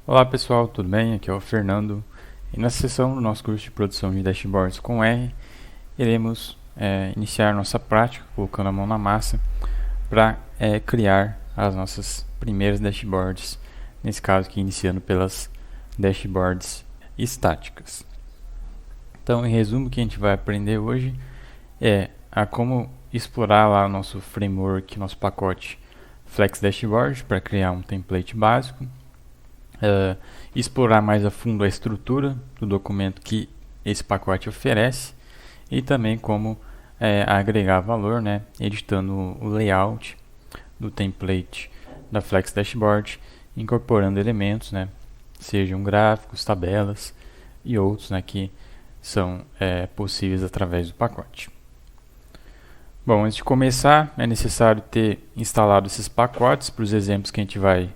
Olá pessoal, tudo bem? Aqui é o Fernando e nessa sessão do nosso curso de produção de dashboards com R, iremos iniciar nossa prática colocando a mão na massa para criar as nossas primeiras dashboards, nesse caso aqui iniciando pelas dashboards estáticas. Então, em resumo, o que a gente vai aprender hoje é a como explorar lá o nosso framework, nosso pacote Flex Dashboard para criar um template básico. Explorar mais a fundo a estrutura do documento que esse pacote oferece e também como agregar valor, né, editando o layout do template da Flex Dashboard, incorporando elementos, né, sejam gráficos, tabelas e outros, né, que são possíveis através do pacote. Bom, antes de começar, é necessário ter instalado esses pacotes para os exemplos que a gente vai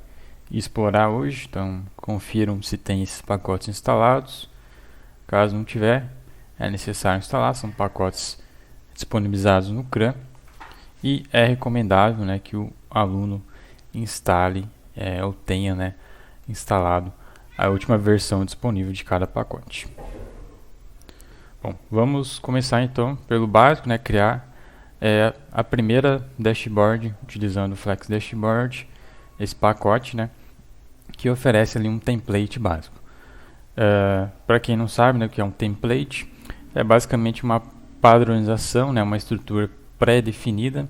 explorar hoje. Então, confiram se tem esses pacotes instalados. Caso não tiver, é necessário instalar. São pacotes disponibilizados no CRAN e é recomendável, né, que o aluno instale ou tenha, né, instalado a última versão disponível de cada pacote. Bom, vamos começar então pelo básico, né, criar a primeira dashboard utilizando o Flex Dashboard, esse pacote, né, que oferece ali um template básico. Para quem não sabe, né, o que é um template, é basicamente uma padronização, né, uma estrutura pré-definida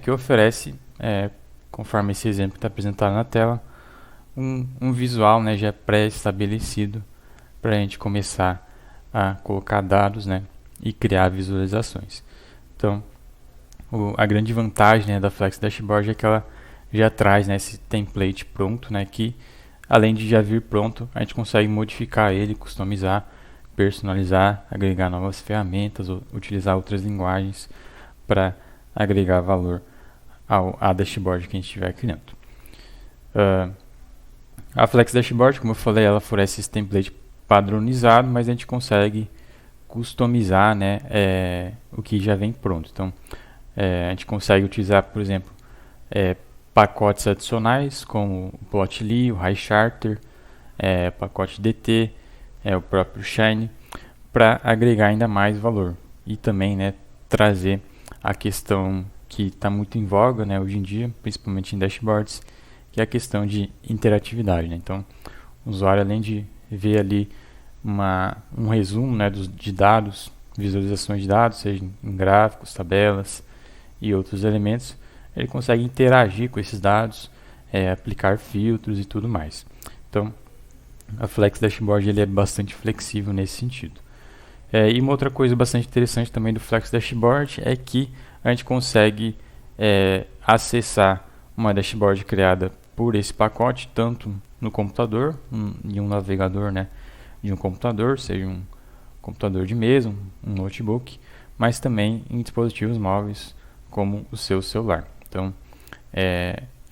que oferece, conforme esse exemplo que está apresentado na tela, um visual, né, já pré-estabelecido para a gente começar a colocar dados, né, e criar visualizações. Então, a grande vantagem, né, da Flex Dashboard é que ela já traz, né, esse template pronto, né, que além de já vir pronto, a gente consegue modificar ele, customizar, personalizar, agregar novas ferramentas, ou utilizar outras linguagens para agregar valor à dashboard que a gente estiver criando. A Flex Dashboard, como eu falei, ela oferece esse template padronizado, mas a gente consegue customizar, né, o que já vem pronto. Então, a gente consegue utilizar, por exemplo, pacotes adicionais como o Plotly, o HighCharter, pacote DT, o próprio Shine, para agregar ainda mais valor e também, né, trazer a questão que está muito em voga, né, hoje em dia, principalmente em dashboards, que é a questão de interatividade, né? Então, o usuário, além de ver ali um resumo, né, de dados, visualizações de dados, seja em gráficos, tabelas e outros elementos, ele consegue interagir com esses dados, aplicar filtros e tudo mais. Então, a Flex Dashboard ele é bastante flexível nesse sentido. E uma outra coisa bastante interessante também do Flex Dashboard é que a gente consegue acessar uma dashboard criada por esse pacote, tanto no computador, em um navegador, né, de um computador, seja um computador de mesa, um notebook, mas também em dispositivos móveis como o seu celular. Então,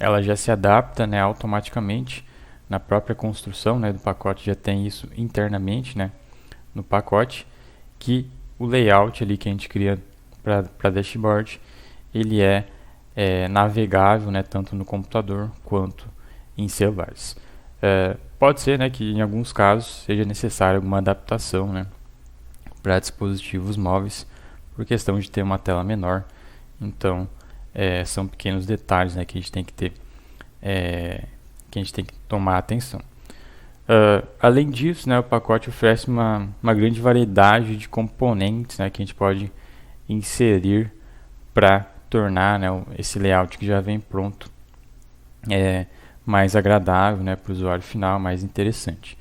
ela já se adapta, né, automaticamente na própria construção, né, do pacote, já tem isso internamente, né, no pacote, que o layout ali que a gente cria para dashboard, ele é navegável, né, tanto no computador quanto em celulares. Pode ser, né, que em alguns casos seja necessário alguma adaptação, né, para dispositivos móveis, por questão de ter uma tela menor. Então, são pequenos detalhes, né, que a gente tem que ter, que a gente tem que tomar atenção. Além disso, né, o pacote oferece uma grande variedade de componentes, né, que a gente pode inserir para tornar, né, esse layout que já vem pronto mais agradável, né, para o usuário final, mais interessante.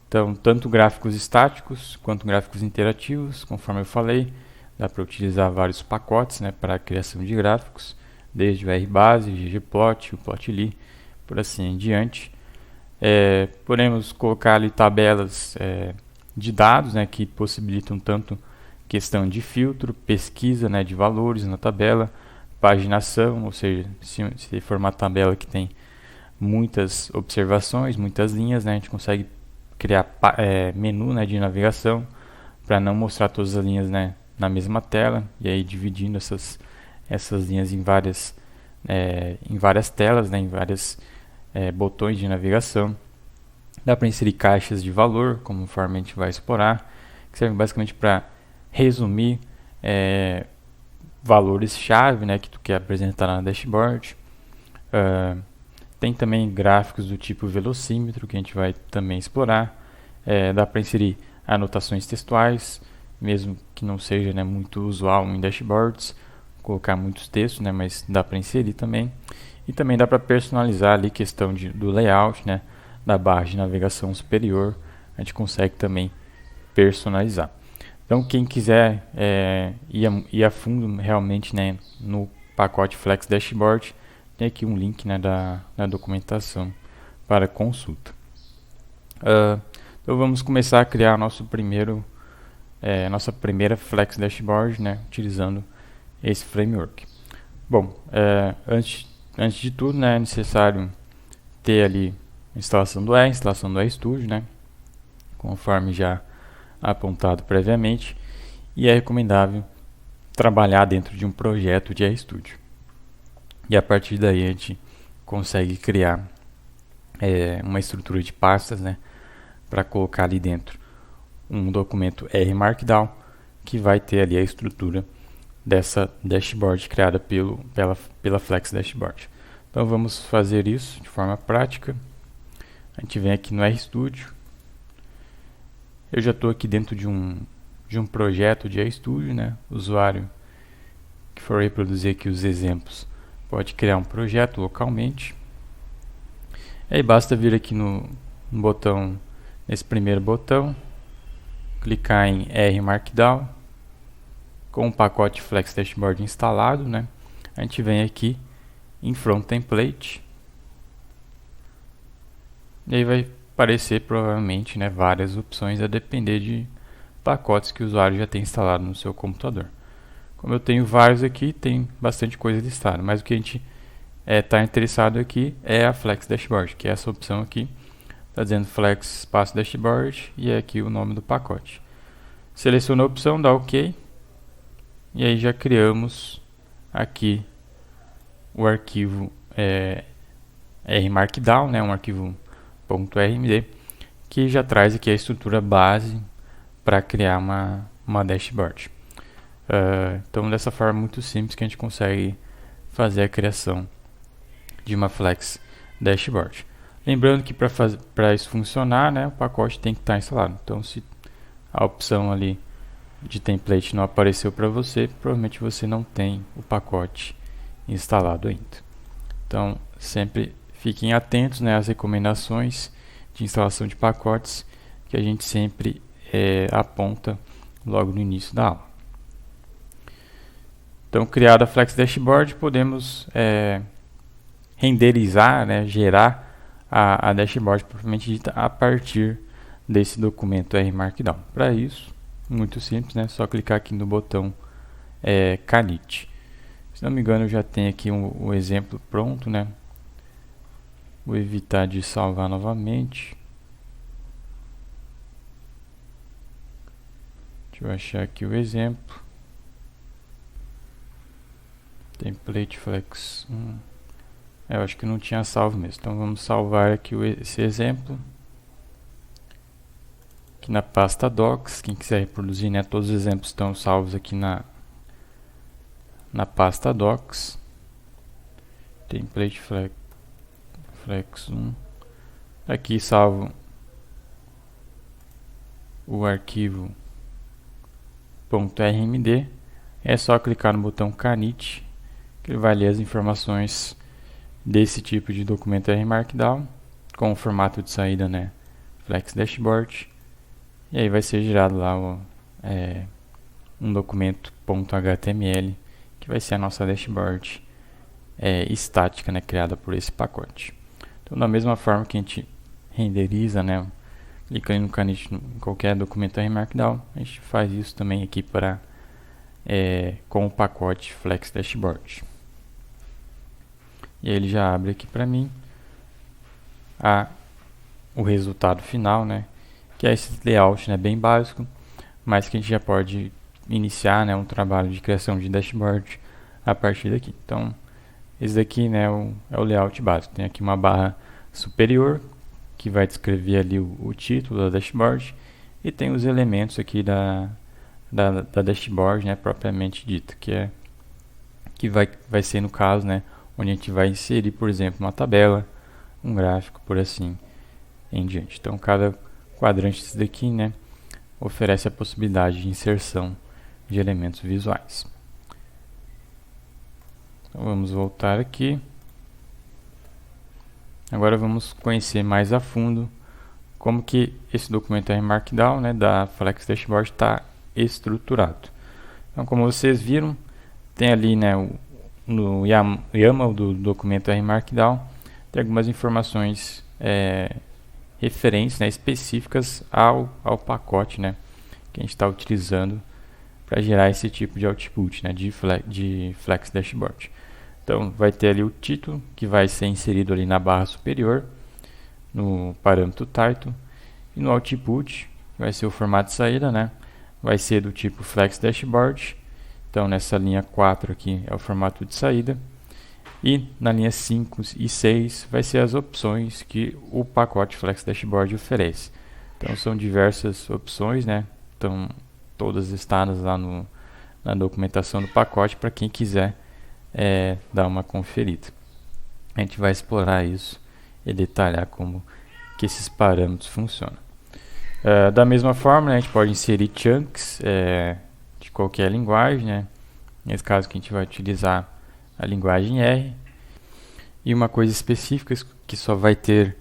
Então, tanto gráficos estáticos quanto gráficos interativos, conforme eu falei, dá para utilizar vários pacotes, né, para a criação de gráficos, desde o RBase, o ggplot, o Plotly, por assim em diante. Podemos colocar ali tabelas de dados, né, que possibilitam tanto questão de filtro, pesquisa, né, de valores na tabela, paginação, ou seja, se for uma tabela que tem muitas observações, muitas linhas, né, a gente consegue criar menu, né, de navegação para não mostrar todas as linhas, né, na mesma tela, e aí dividindo essas linhas em várias telas, né, em vários botões de navegação. Dá para inserir caixas de valor, conforme a gente vai explorar, que servem basicamente para resumir valores-chave, né, que tu quer apresentar na dashboard. Tem também gráficos do tipo velocímetro, que a gente vai também explorar. Dá para inserir anotações textuais, mesmo que não seja, né, muito usual em dashboards, colocar muitos textos, né, mas dá para inserir também. E também dá para personalizar ali questão do layout, né, da barra de navegação superior, a gente consegue também personalizar. Então, quem quiser ir a fundo realmente, né, no pacote Flex Dashboard, tem aqui um link, né, da documentação para consulta. Então, vamos começar a criar nossa primeira Flex Dashboard, né, utilizando esse framework. Bom, antes de tudo, né, é necessário ter ali a instalação do RStudio, né, conforme já apontado previamente, e é recomendável trabalhar dentro de um projeto de RStudio. E a partir daí a gente consegue criar uma estrutura de pastas, né, para colocar ali dentro um documento R Markdown que vai ter ali a estrutura dessa dashboard criada pela Flex Dashboard. Então vamos fazer isso de forma prática. A gente vem aqui no RStudio. Eu já estou aqui dentro de um projeto de RStudio, né? O usuário que for reproduzir aqui os exemplos pode criar um projeto localmente. Aí basta vir aqui no botão, nesse primeiro botão, clicar em R Markdown com o pacote Flex Dashboard instalado, né? A gente vem aqui em Front Template e aí vai aparecer provavelmente, né, várias opções a depender de pacotes que o usuário já tem instalado no seu computador. Como eu tenho vários aqui, tem bastante coisa listada, mas o que a gente está interessado aqui é a Flex Dashboard, que é essa opção aqui. Está dizendo Flex Espaço Dashboard e é aqui o nome do pacote. Seleciona a opção, dá OK. E aí já criamos aqui o arquivo R Markdown, né, um arquivo .rmd, que já traz aqui a estrutura base para criar uma dashboard. Então dessa forma muito simples que a gente consegue fazer a criação de uma Flex Dashboard. Lembrando que para isso funcionar, né, o pacote tem que estar instalado. Então se a opção ali de template não apareceu para você, provavelmente você não tem o pacote instalado ainda. Então sempre fiquem atentos, né, às recomendações de instalação de pacotes que a gente sempre aponta logo no início da aula. Então, criada a Flex Dashboard, podemos renderizar, né, gerar a dashboard propriamente dita a partir desse documento R Markdown. Para isso, muito simples, né, só clicar aqui no botão Canit. Se não me engano, eu já tenho aqui um exemplo pronto, né? Vou evitar de salvar novamente. Deixa eu achar aqui o exemplo. Template Flex. Eu acho que não tinha salvo mesmo. Então vamos salvar aqui esse exemplo. Aqui na pasta Docs. Quem quiser reproduzir, né? Todos os exemplos estão salvos aqui na pasta Docs. Template Flex 1. Aqui salvo o arquivo .rmd. É só clicar no botão Canit, que ele vai ler as informações desse tipo de documento R Markdown com o formato de saída, né, Flex Dashboard, e aí vai ser gerado lá um documento .html que vai ser a nossa dashboard estática, né, criada por esse pacote. Então, da mesma forma que a gente renderiza, né, clicando no Canit em qualquer documento R Markdown, a gente faz isso também aqui com o pacote Flex Dashboard. E aí ele já abre aqui para mim o resultado final, né, que é esse layout, né, bem básico, mas que a gente já pode iniciar, né, um trabalho de criação de dashboard a partir daqui. Então, esse daqui, né, é o layout básico. Tem aqui uma barra superior que vai descrever ali o título da dashboard, e tem os elementos aqui da dashboard, né, propriamente dita, que vai ser no caso, né, onde a gente vai inserir, por exemplo, uma tabela, um gráfico, por assim em diante. Então, cada quadrante desse daqui, né, oferece a possibilidade de inserção de elementos visuais. Então, vamos voltar aqui. Agora vamos conhecer mais a fundo como que esse documento R Markdown, né, da Flex Dashboard está estruturado. Então, como vocês viram, tem ali, né, no YAML do documento R Markdown, tem algumas informações referentes, né, específicas ao pacote, né, que a gente está utilizando para gerar esse tipo de output, né, de Flex Dashboard. Então, vai ter ali o título, que vai ser inserido ali na barra superior, no parâmetro title, e no output, que vai ser o formato de saída, né, vai ser do tipo Flex Dashboard. Então, nessa linha 4 aqui é o formato de saída. E na linha 5 e 6 vai ser as opções que o pacote Flex Dashboard oferece. Então, são diversas opções, né? Estão todas listadas lá na documentação do pacote para quem quiser dar uma conferida. A gente vai explorar isso e detalhar como que esses parâmetros funcionam. Da mesma forma, né, a gente pode inserir chunks de qualquer linguagem, né? Nesse caso que a gente vai utilizar a linguagem R. E uma coisa específica que só vai ter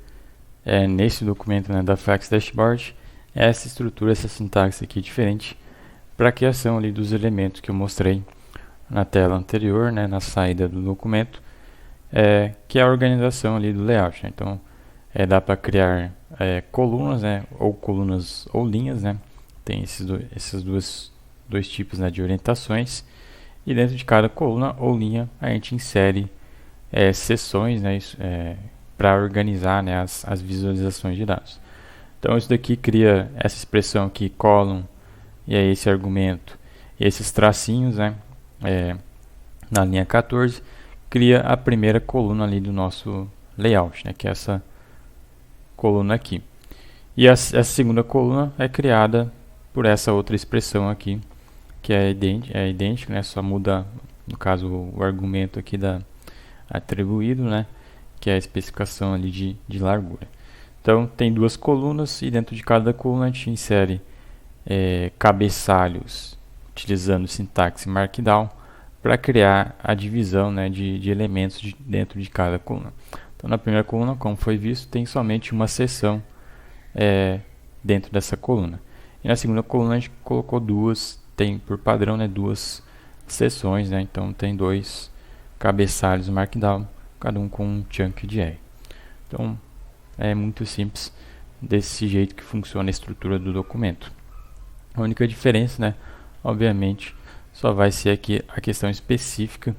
nesse documento, né, da Flex Dashboard é essa estrutura, essa sintaxe aqui diferente para a criação ali dos elementos que eu mostrei na tela anterior, né, na saída do documento, que é a organização ali do layout, né? Então, dá para criar colunas, né, ou colunas ou linhas, né? Tem esses dois tipos, né, de orientações, e dentro de cada coluna ou linha a gente insere seções, né, para organizar, né, as visualizações de dados. Então, isso daqui cria essa expressão aqui, column, e aí esse argumento, e esses tracinhos, né, na linha 14, cria a primeira coluna ali do nosso layout, né, que é essa coluna aqui. E essa segunda coluna é criada por essa outra expressão aqui, que é idêntico, né, só muda, no caso, o argumento aqui atribuído, né, que é a especificação ali de largura. Então, tem duas colunas, e dentro de cada coluna a gente insere cabeçalhos, utilizando sintaxe Markdown, para criar a divisão, né, de elementos dentro de cada coluna. Então, na primeira coluna, como foi visto, tem somente uma seção dentro dessa coluna. E na segunda coluna a gente colocou tem por padrão, né, duas seções, né, então tem dois cabeçalhos Markdown, cada um com um chunk de R. Então, é muito simples desse jeito que funciona a estrutura do documento. A única diferença, né, obviamente, só vai ser aqui a questão específica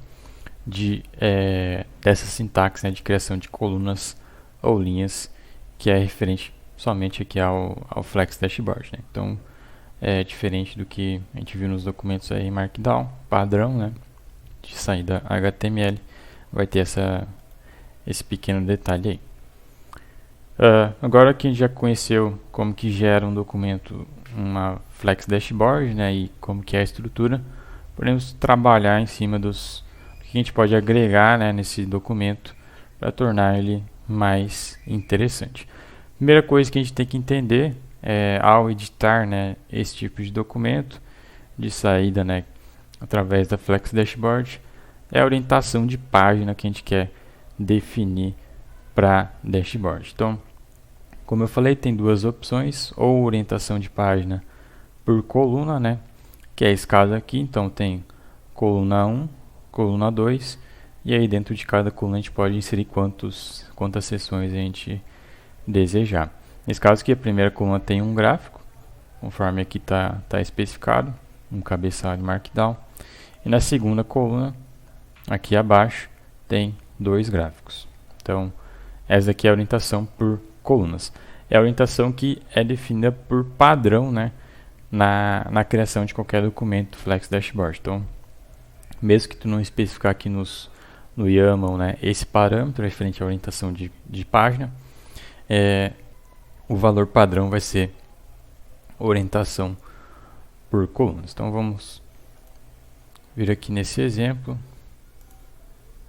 dessa sintaxe, né, de criação de colunas ou linhas, que é referente somente aqui ao Flex Dashboard, né? Então, é diferente do que a gente viu nos documentos aí Markdown, padrão, né, de saída HTML, vai ter esse pequeno detalhe aí. Agora que a gente já conheceu como que gera um documento, uma Flex Dashboard, né, e como que é a estrutura, podemos trabalhar em cima do que a gente pode agregar, né, nesse documento para tornar ele mais interessante. Primeira coisa que a gente tem que entender ao editar, né, esse tipo de documento de saída, né, através da Flex Dashboard, é a orientação de página que a gente quer definir para dashboard. Então, como eu falei, tem duas opções, ou orientação de página por coluna, né, que é esse caso aqui. Então, tem coluna 1, coluna 2, e aí dentro de cada coluna a gente pode inserir quantas seções a gente desejar. Nesse caso aqui, a primeira coluna tem um gráfico, conforme aqui está especificado, um cabeçalho Markdown. E na segunda coluna, aqui abaixo, tem dois gráficos. Então, essa aqui é a orientação por colunas. É a orientação que é definida por padrão, né, na criação de qualquer documento Flex Dashboard. Então, mesmo que tu não especificar aqui no YAML, né, esse parâmetro referente à orientação de página, o valor padrão vai ser orientação por colunas. Então vamos vir aqui nesse exemplo.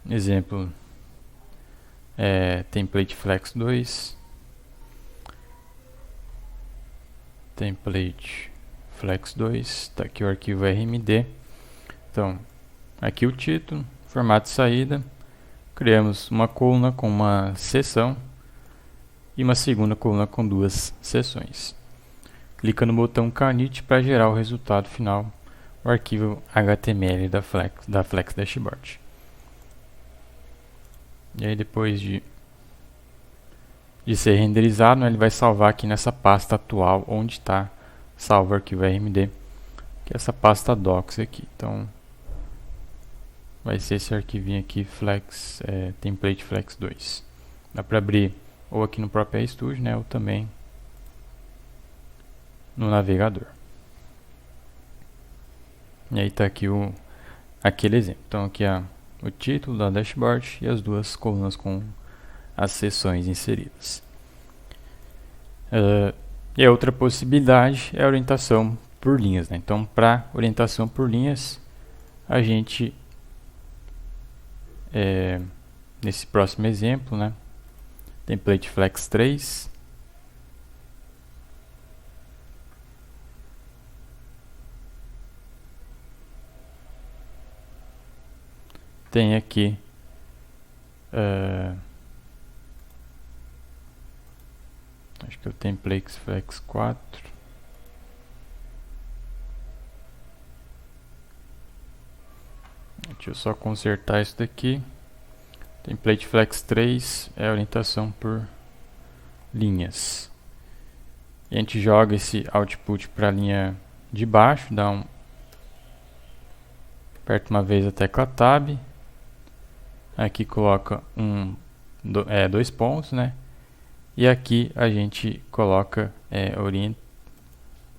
Exemplo template flex 2, template flex 2, está aqui o arquivo RMD. Então, aqui o título, formato de saída, criamos uma coluna com uma seção e uma segunda coluna com duas seções. Clica no botão Canit para gerar o resultado final, o arquivo HTML da Flex Dashboard. E aí depois de ser renderizado, né, ele vai salvar aqui nessa pasta atual onde está salvo o arquivo RMD, que é essa pasta docs aqui. Então vai ser esse arquivinho aqui, template flex 2. Dá para abrir ou aqui no próprio RStudio, né, ou também no navegador. E aí está aqui aquele exemplo. Então aqui o título da dashboard e as duas colunas com as seções inseridas. E a outra possibilidade é a orientação por linhas, né? Então, para orientação por linhas, a gente, nesse próximo exemplo, né, template flex 3, tem aqui acho que é o template flex 4. Deixa eu só consertar isso daqui. Template flex 3 é a orientação por linhas. E a gente joga esse output para a linha de baixo, aperta uma vez a tecla Tab. Aqui coloca dois pontos, né? E aqui a gente coloca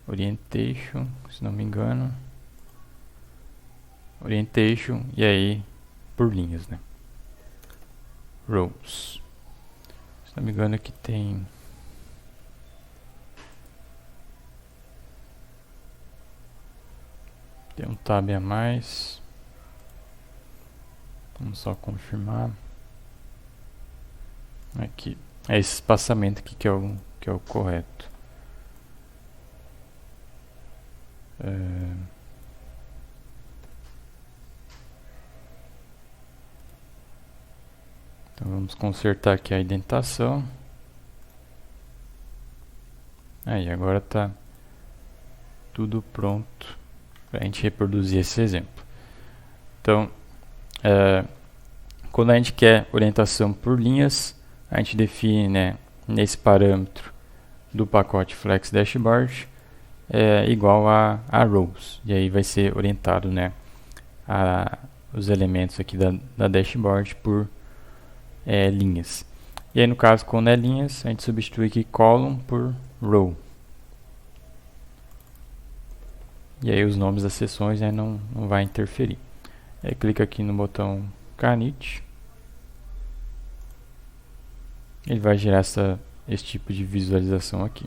orientation, se não me engano. Orientation e aí por linhas, né? Rows. Se não me engano aqui tem um tab a mais. Vamos só confirmar. Aqui. É esse espaçamento aqui que é o correto. Então vamos consertar aqui a indentação. Aí agora está tudo pronto para a gente reproduzir esse exemplo. Então, quando a gente quer orientação por linhas, a gente define, né, nesse parâmetro do pacote Flex Dashboard igual a rows, e aí vai ser orientado, né, os elementos aqui da dashboard por linhas. E aí no caso, quando é linhas, a gente substitui aqui column por row. E aí os nomes das seções, né, não vai interferir. Aí clica aqui no botão Canit. Ele vai gerar esse tipo de visualização aqui.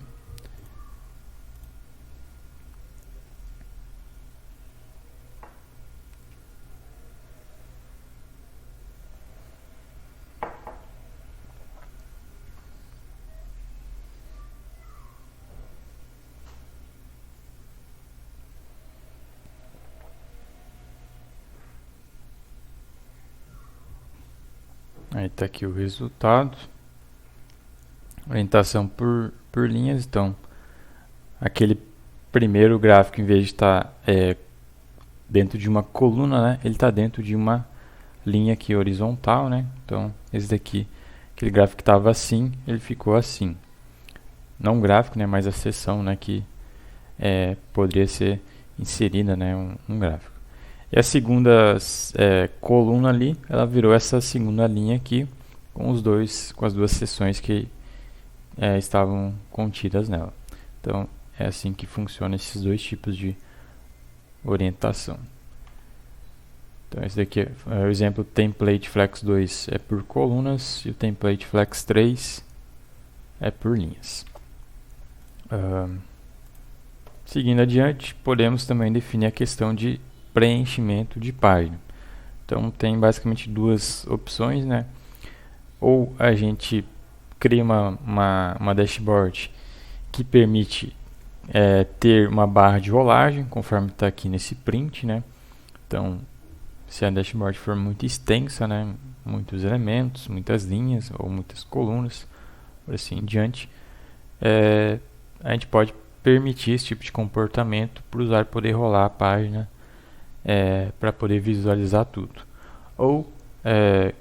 Aí está aqui o resultado. Orientação por linhas. Então, aquele primeiro gráfico, em vez de estar dentro de uma coluna, né, ele está dentro de uma linha aqui horizontal, né? Então, esse daqui, aquele gráfico que estava assim, ele ficou assim. Não um gráfico, né, mas a seção, né, que poderia ser inserida, né, um gráfico. E a segunda coluna ali, ela virou essa segunda linha aqui com as duas seções que estavam contidas nela. Então é assim que funciona esses dois tipos de orientação. Então esse daqui é o exemplo template flex 2 é por colunas e o template flex 3 é por linhas. Seguindo adiante, podemos também definir a questão de preenchimento de página. Então tem basicamente duas opções, né? Ou a gente cria uma dashboard que permite ter uma barra de rolagem, conforme está aqui nesse print, né? Então, se a dashboard for muito extensa, né? Muitos elementos, muitas linhas ou muitas colunas, por assim em diante, a gente pode permitir esse tipo de comportamento para o usuário poder rolar a página para poder visualizar tudo. Ou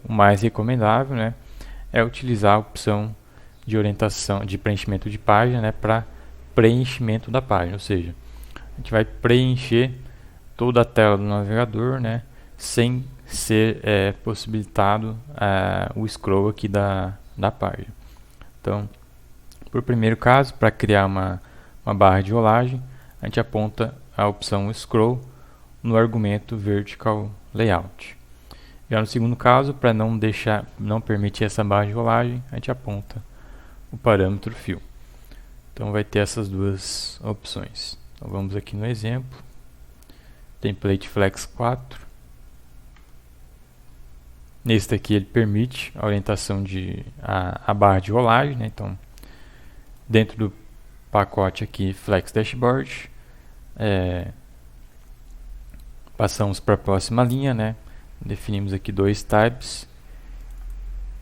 o mais recomendável, né, é utilizar a opção de orientação de preenchimento de página, né, para preenchimento da página, ou seja, a gente vai preencher toda a tela do navegador, né, sem ser possibilitado o scroll aqui da página. Então, por primeiro caso, para criar uma barra de rolagem, a gente aponta a opção scroll no argumento vertical layout. Já no segundo caso, para não permitir essa barra de rolagem, a gente aponta o parâmetro fill. Então vai ter essas duas opções. Então vamos aqui no exemplo. Template Flex 4. Nesse daqui ele permite a orientação a barra de rolagem, né? Então, dentro do pacote aqui Flex Dashboard, passamos para a próxima linha, né? Definimos aqui dois types.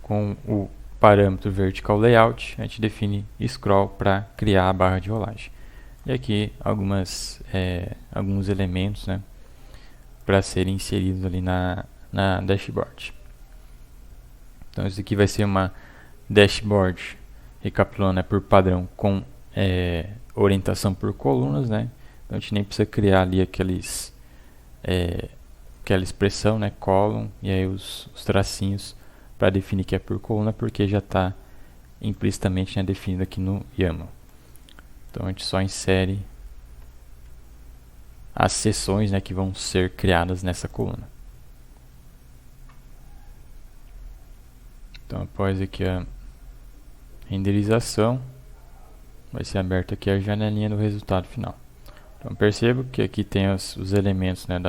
Com o parâmetro vertical layout, a gente define scroll para criar a barra de rolagem. E aqui alguns elementos, né, para serem inseridos ali na dashboard. Então isso aqui vai ser uma dashboard, recapitulando, né, por padrão com orientação por colunas, né? Então a gente nem precisa criar ali aquela expressão, né, column, e aí os tracinhos para definir que é por coluna, porque já está implicitamente, né, definido aqui no YAML. Então a gente só insere as seções, né, que vão ser criadas nessa coluna. Então após aqui a renderização, vai ser aberta aqui a janelinha do resultado final. Então percebo que aqui tem os elementos, né,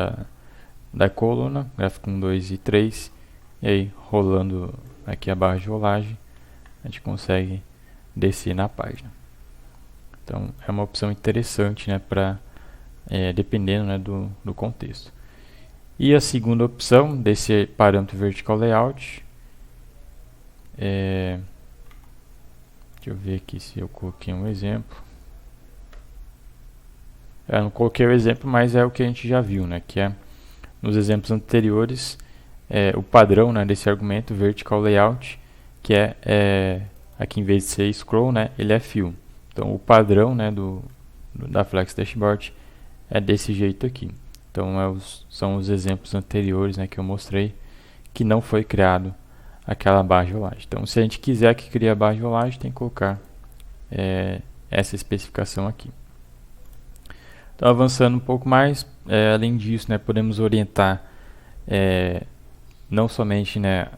da coluna, gráfico 1, 2 e 3, e aí rolando aqui a barra de rolagem, a gente consegue descer na página. Então é uma opção interessante, né, para dependendo, né, do contexto. E a segunda opção desse parâmetro vertical layout, deixa eu ver aqui se eu coloquei um exemplo. Eu não coloquei o exemplo, mas é o que a gente já viu, né, que é nos exemplos anteriores, o padrão, né, desse argumento vertical layout, que aqui em vez de ser scroll, né, ele é fill. Então o padrão, né, da Flex Dashboard é desse jeito aqui. Então são os exemplos anteriores, né, que eu mostrei, que não foi criado aquela barra de rolagem. Então se a gente quiser que crie a barra de rolagem, tem que colocar essa especificação aqui. Então avançando um pouco mais, além disso, né, podemos orientar não somente, né,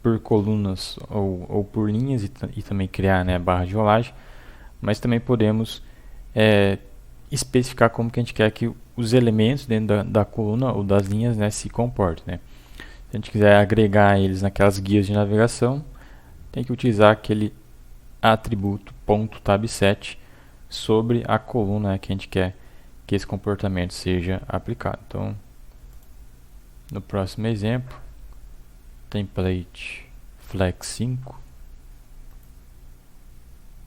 por colunas ou por linhas e também criar, né, barra de rolagem, mas também podemos especificar como que a gente quer que os elementos dentro da coluna ou das linhas, né, se comportem, né. Se a gente quiser agregar eles naquelas guias de navegação, tem que utilizar aquele atributo .tab7 sobre a coluna, né, que a gente quer que esse comportamento seja aplicado. Então, no próximo exemplo, template flex 5,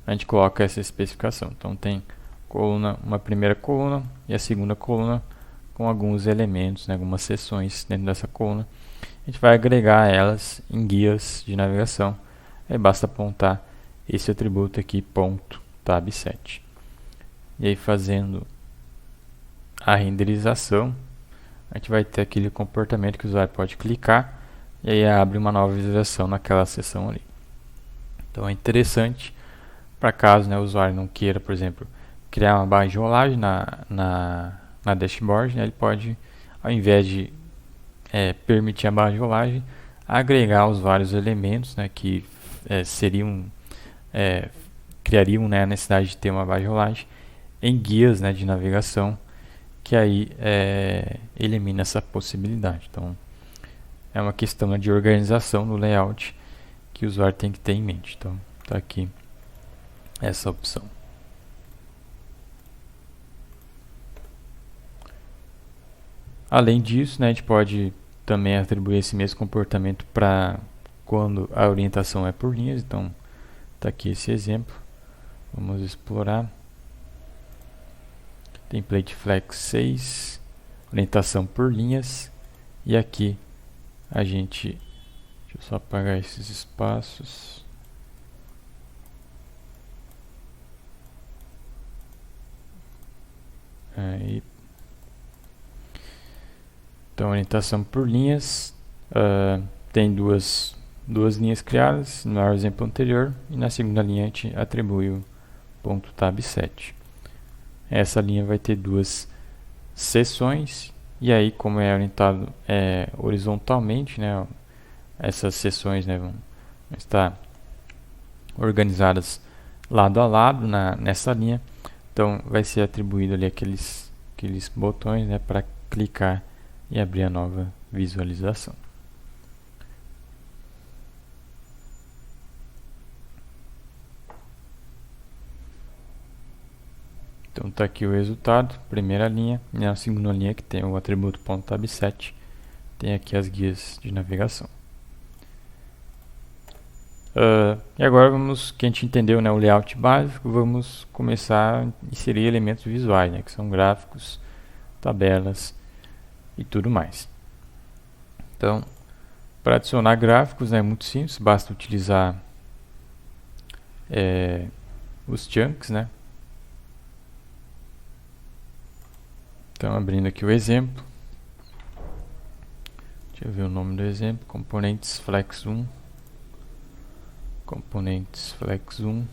a gente coloca essa especificação. Então tem uma primeira coluna e a segunda coluna com alguns elementos, né, algumas seções dentro dessa coluna. A gente vai agregar elas em guias de navegação. Aí basta apontar esse atributo aqui, .tab7. E aí fazendo a renderização, a gente vai ter aquele comportamento que o usuário pode clicar e aí abre uma nova visualização naquela seção ali. Então é interessante para caso, né, o usuário não queira, por exemplo, criar uma barra de rolagem na dashboard, né, ele pode, ao invés de permitir a barra de rolagem, agregar os vários elementos, né, que seriam criariam, né, a necessidade de ter uma base de rolagem em guias, né, de navegação, que aí elimina essa possibilidade. Então é uma questão, né, de organização no layout que o usuário tem que ter em mente. Então está aqui essa opção. Além disso, né, a gente pode também atribuir esse mesmo comportamento para quando a orientação é por linhas. Então está aqui esse exemplo. Vamos explorar. Template Flex 6, orientação por linhas. E aqui a gente... Deixa eu só apagar esses espaços. Aí. Então, orientação por linhas. Tem duas linhas criadas no exemplo anterior. E na segunda linha a gente atribui o ponto tab 7. Essa linha vai ter duas seções. E aí, como é orientado horizontalmente, né, essas seções, né, vão estar organizadas lado a lado nessa linha. Então vai ser atribuído ali aqueles botões, né, para clicar e abrir a nova visualização. Então está aqui o resultado, primeira linha, e na segunda linha, que tem o atributo .tab7, tem aqui as guias de navegação. E agora que a gente entendeu, né, o layout básico, vamos começar a inserir elementos visuais, né, que são gráficos, tabelas e tudo mais. Então, para adicionar gráficos, né, é muito simples, basta utilizar os chunks, né. Então, abrindo aqui o exemplo, deixa eu ver o nome do exemplo, componentes flex 1. Componentes flex 1.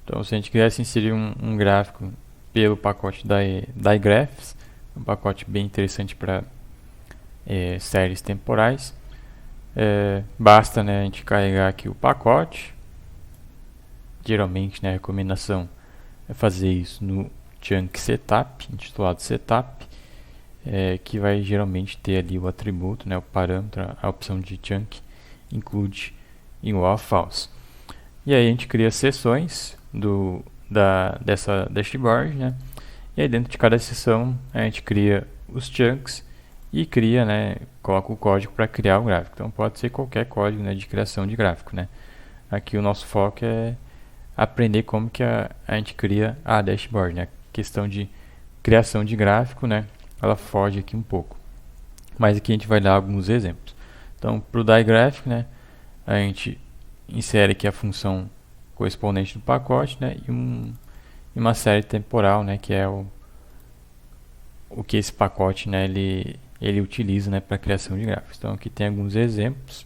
Então, se a gente quisesse inserir um gráfico pelo pacote da iGraphs, um pacote bem interessante para séries temporais, basta, né, a gente carregar aqui o pacote. Geralmente, né, a recomendação é fazer isso no chunk setup, intitulado setup, que vai geralmente ter ali o atributo, né, o parâmetro, a opção de chunk include igual a false. E aí a gente cria seções dessa dashboard, né? E aí dentro de cada seção a gente cria os chunks e cria, né, coloca o código para criar o gráfico. Então pode ser qualquer código, né, de criação de gráfico, né? Aqui o nosso foco é aprender como que a gente cria a dashboard, né? Questão de criação de gráfico, né? Ela foge aqui um pouco. Mas aqui a gente vai dar alguns exemplos. Então, para o diGraphic, né, a gente insere aqui a função correspondente do pacote, né, e uma série temporal, né, que é o que esse pacote, né, ele utiliza, né, para a criação de gráficos. Então aqui tem alguns exemplos.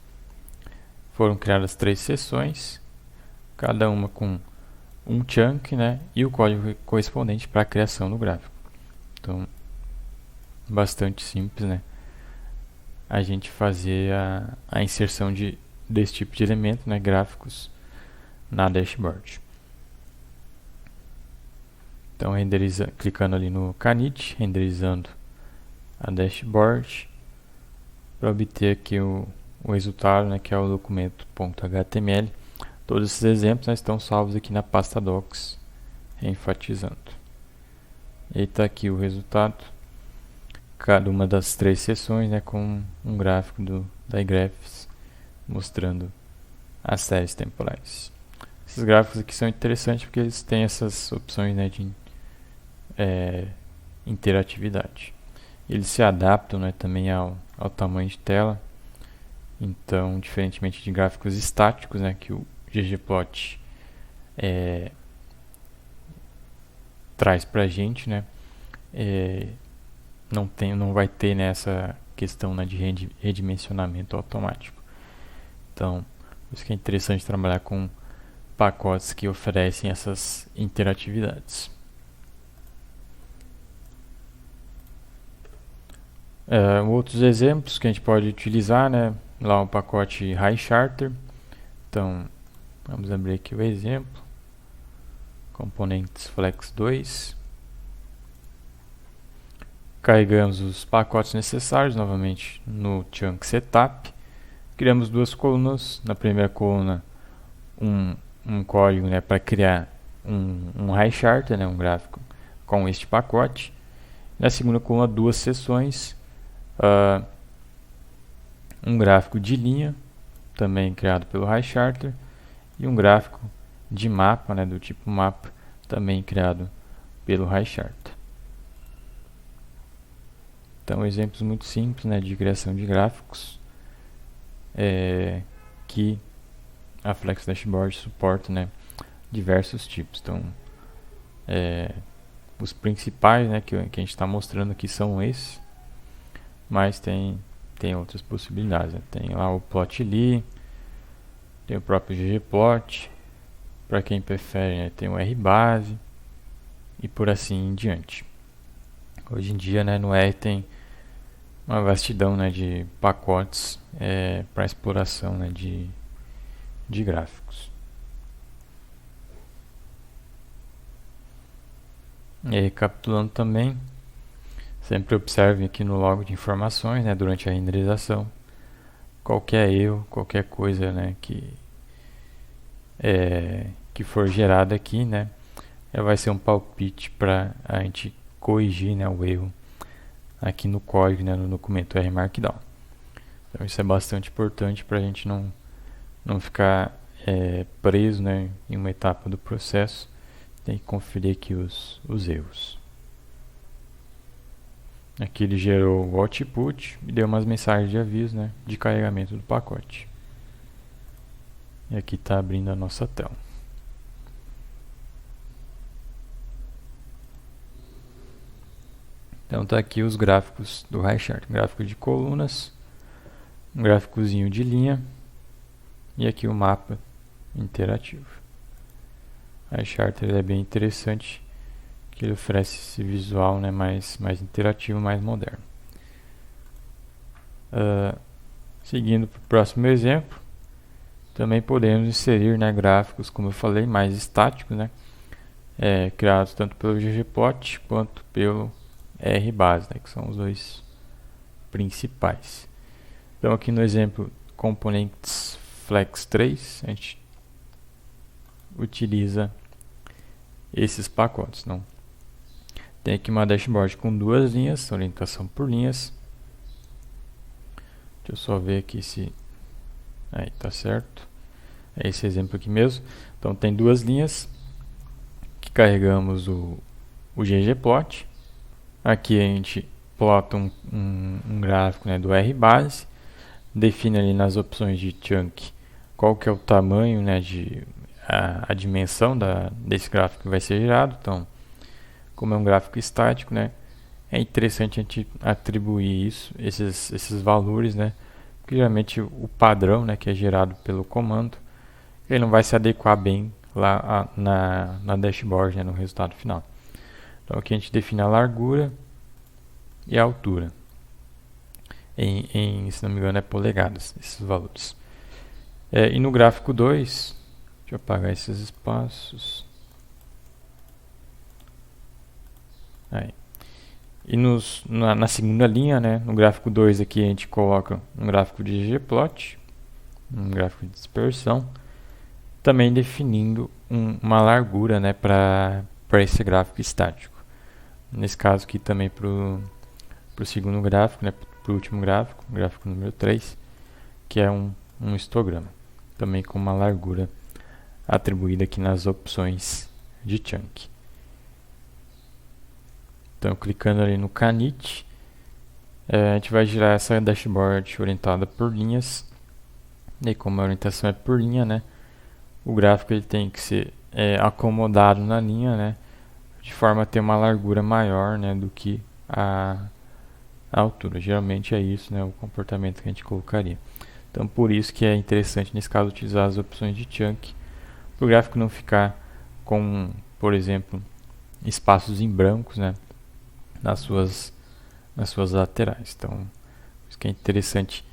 Foram criadas 3 seções, cada uma com um chunk, né, e o código correspondente para a criação do gráfico. Então, bastante simples, né, a gente fazer a inserção desse tipo de elemento, né, gráficos, na dashboard. Então, clicando ali no Canit, renderizando a dashboard, para obter aqui o resultado, né, que é o documento .html. Todos esses exemplos, né, estão salvos aqui na pasta docs, enfatizando. E está aqui o resultado, cada uma das 3 seções, né, com um gráfico da iGraphs mostrando as séries temporais. Esses gráficos aqui são interessantes porque eles têm essas opções, né, de interatividade. Eles se adaptam, né, também ao tamanho de tela. Então, diferentemente de gráficos estáticos, né, que o ggplot traz para a gente, né, não vai ter nessa questão, né, de redimensionamento automático. Então, por isso que é interessante trabalhar com pacotes que oferecem essas interatividades. Outros exemplos que a gente pode utilizar, né, lá o pacote HighCharter. Então, Vamos abrir aqui o exemplo. Componentes Flex 2. Carregamos os pacotes necessários novamente no Chunk Setup. Criamos duas colunas. Na primeira coluna, um código, né, para criar um high charter, né, um gráfico com este pacote. Na segunda coluna, duas seções. Um gráfico de linha, também criado pelo high charter, e um gráfico de mapa, né, do tipo mapa, também criado pelo high charter. Então, exemplos muito simples, né, de criação de gráficos que a Flex Dashboard suporta, né, diversos tipos. Então, os principais, né, que a gente está mostrando aqui são esses, mas tem outras possibilidades, né? Tem lá o Plotly, tem o próprio ggplot, para quem prefere, né, tem o rbase e por assim em diante. Hoje em dia, né, no R tem uma vastidão, né, de pacotes para exploração, né, de gráficos. E recapitulando também, sempre observe aqui no log de informações, né, durante a renderização, qualquer erro, qualquer coisa, né, que for gerada aqui, né, vai ser um palpite para a gente corrigir, né, o erro aqui no código, né, no documento R Markdown. Então isso é bastante importante para a gente não ficar preso, né, em uma etapa do processo. Tem que conferir aqui os erros. Aqui ele gerou o output e deu umas mensagens de aviso, né, de carregamento do pacote. E aqui está abrindo a nossa tela. Então está aqui os gráficos do high chart, gráfico de colunas, um gráficozinho de linha e aqui o mapa interativo. O high chart é bem interessante, que ele oferece esse visual, né, mais interativo, mais moderno. Seguindo para o próximo exemplo, também podemos inserir, né, gráficos, como eu falei, mais estáticos, né, criados tanto pelo ggplot quanto pelo rbase, né, que são os dois principais. Então aqui no exemplo Components Flex 3, a gente utiliza esses pacotes. Não? Tem aqui uma dashboard com duas linhas, orientação por linhas. Deixa eu só ver aqui se... Aí, tá certo. É esse exemplo aqui mesmo. Então tem duas linhas que carregamos o ggplot. Aqui a gente plota um gráfico, né, do rbase, define ali nas opções de chunk qual que é o tamanho, né, a dimensão desse gráfico que vai ser gerado. Então, como é um gráfico estático, né, é interessante a gente atribuir esses valores, né, porque geralmente o padrão, né, que é gerado pelo comando, ele não vai se adequar bem lá na dashboard, né, no resultado final. Então aqui a gente define a largura e a altura. Se não me engano, é polegadas, esses valores. E no gráfico 2, deixa eu apagar esses espaços. Aí. E na segunda linha, né, no gráfico 2 aqui a gente coloca um gráfico de ggplot, um gráfico de dispersão, também definindo uma largura, né, para esse gráfico estático. Nesse caso aqui também para o segundo gráfico, né, para o último gráfico, gráfico número 3, que é um histograma, também com uma largura atribuída aqui nas opções de chunk. Então, clicando ali no Canit, a gente vai gerar essa dashboard orientada por linhas. E como a orientação é por linha, né, o gráfico ele tem que ser acomodado na linha, né, de forma a ter uma largura maior, né, do que a altura. Geralmente é isso, né, o comportamento que a gente colocaria. Então, por isso que é interessante, nesse caso, utilizar as opções de chunk, para o gráfico não ficar com, por exemplo, espaços em brancos, né, nas suas laterais. Então, isso que é interessante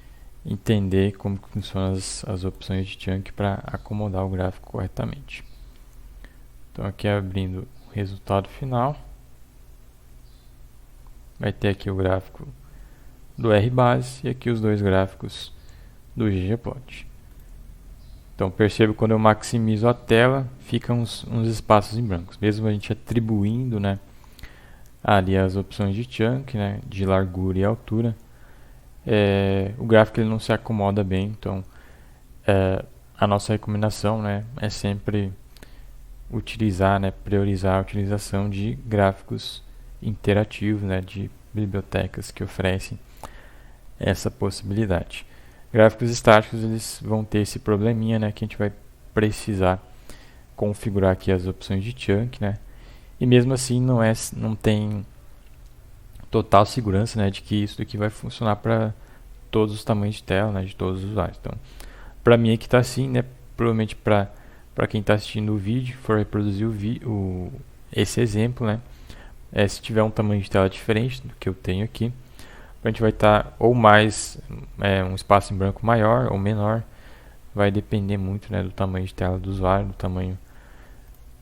entender como que funcionam as opções de chunk para acomodar o gráfico corretamente. Então aqui abrindo o resultado final, vai ter aqui o gráfico do RBase e aqui os dois gráficos do ggplot. Então percebo que quando eu maximizo a tela, ficam uns espaços em brancos, mesmo a gente atribuindo, né, ali as opções de chunk, né, de largura e altura, o gráfico ele não se acomoda bem. Então a nossa recomendação, né, é sempre utilizar, né, priorizar a utilização de gráficos interativos, né, de bibliotecas que oferecem essa possibilidade. Gráficos estáticos eles vão ter esse probleminha, né, que a gente vai precisar configurar aqui as opções de chunk, né, e mesmo assim não tem total segurança, né, de que isso daqui vai funcionar para todos os tamanhos de tela, né, de todos os usuários. Então, para mim aqui está assim, né, provavelmente para quem está assistindo o vídeo, for reproduzir esse exemplo, né, se tiver um tamanho de tela diferente do que eu tenho aqui, a gente vai estar ou mais um espaço em branco maior ou menor, vai depender muito, né, do tamanho de tela do usuário, do tamanho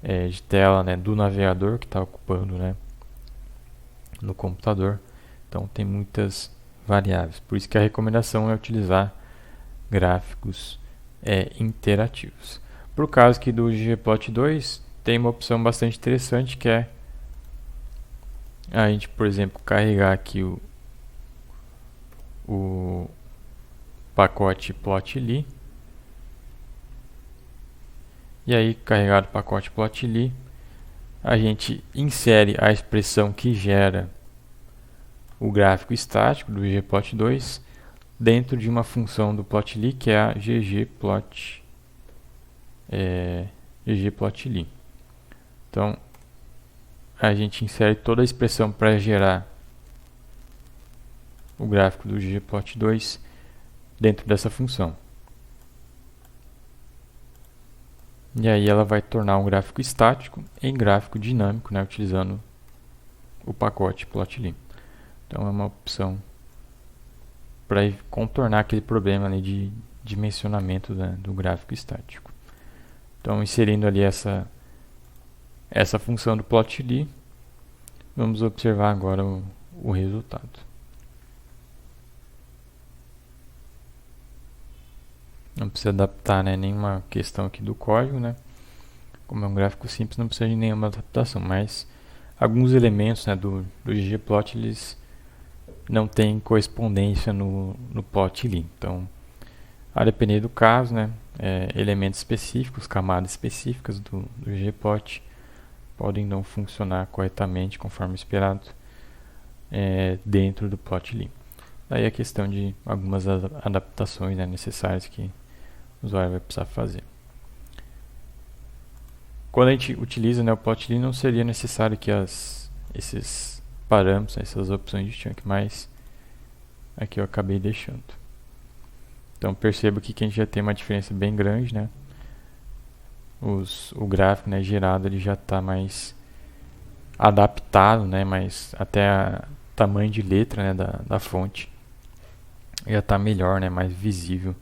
de tela, né, do navegador que está ocupando, né, no computador. Então tem muitas variáveis, por isso que a recomendação é utilizar gráficos interativos. Para o caso aqui do ggplot 2, tem uma opção bastante interessante, que é a gente, por exemplo, carregar aqui o pacote plotly, e aí carregado o pacote plotly, a gente insere a expressão que gera o gráfico estático do ggplot2 dentro de uma função do plotly, que é a ggplotly. Então a gente insere toda a expressão para gerar o gráfico do ggplot2 dentro dessa função. E aí ela vai tornar um gráfico estático em gráfico dinâmico, né, utilizando o pacote plotly. Então é uma opção para contornar aquele problema ali de dimensionamento, né, do gráfico estático. Então inserindo ali essa função do plotly, vamos observar agora o resultado. Não precisa adaptar, né, nenhuma questão aqui do código, né? Como é um gráfico simples, não precisa de nenhuma adaptação, mas alguns elementos, né, do ggplot eles não têm correspondência no plotly. Então, a depender do caso, né, elementos específicos, camadas específicas do ggplot podem não funcionar corretamente conforme esperado dentro do plotly. Daí a questão de algumas adaptações, né, necessárias que o usuário vai precisar fazer. Quando a gente utiliza, né, o plotly, não seria necessário que esses parâmetros, essas opções de chunk, mas aqui eu acabei deixando. Então perceba aqui que a gente já tem uma diferença bem grande, né? O gráfico, né, gerado ele já está mais adaptado, né, mas até o tamanho de letra, né, da fonte já está melhor, né, mais visível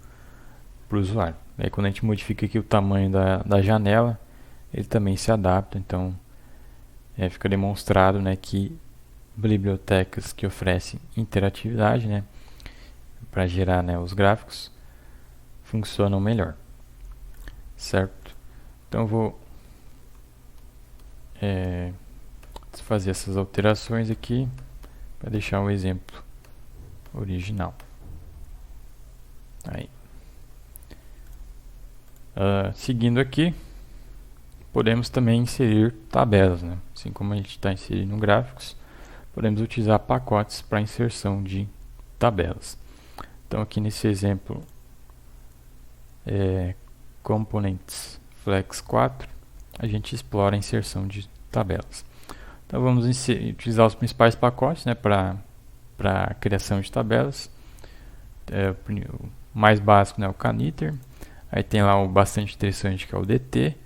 para o usuário. Aí quando a gente modifica aqui o tamanho da janela, ele também se adapta. Então fica demonstrado, né, que bibliotecas que oferecem interatividade, né, para gerar, né, os gráficos funcionam melhor, certo? Então eu vou fazer essas alterações aqui para deixar o exemplo original. Aí. Seguindo aqui, podemos também inserir tabelas, né? Assim como a gente está inserindo gráficos, podemos utilizar pacotes para inserção de tabelas. Então aqui nesse exemplo, Components Flex 4, a gente explora a inserção de tabelas. Então vamos utilizar os principais pacotes, né, para a criação de tabelas. O mais básico, né, o Knitr. Aí tem lá o bastante interessante, que é o DT.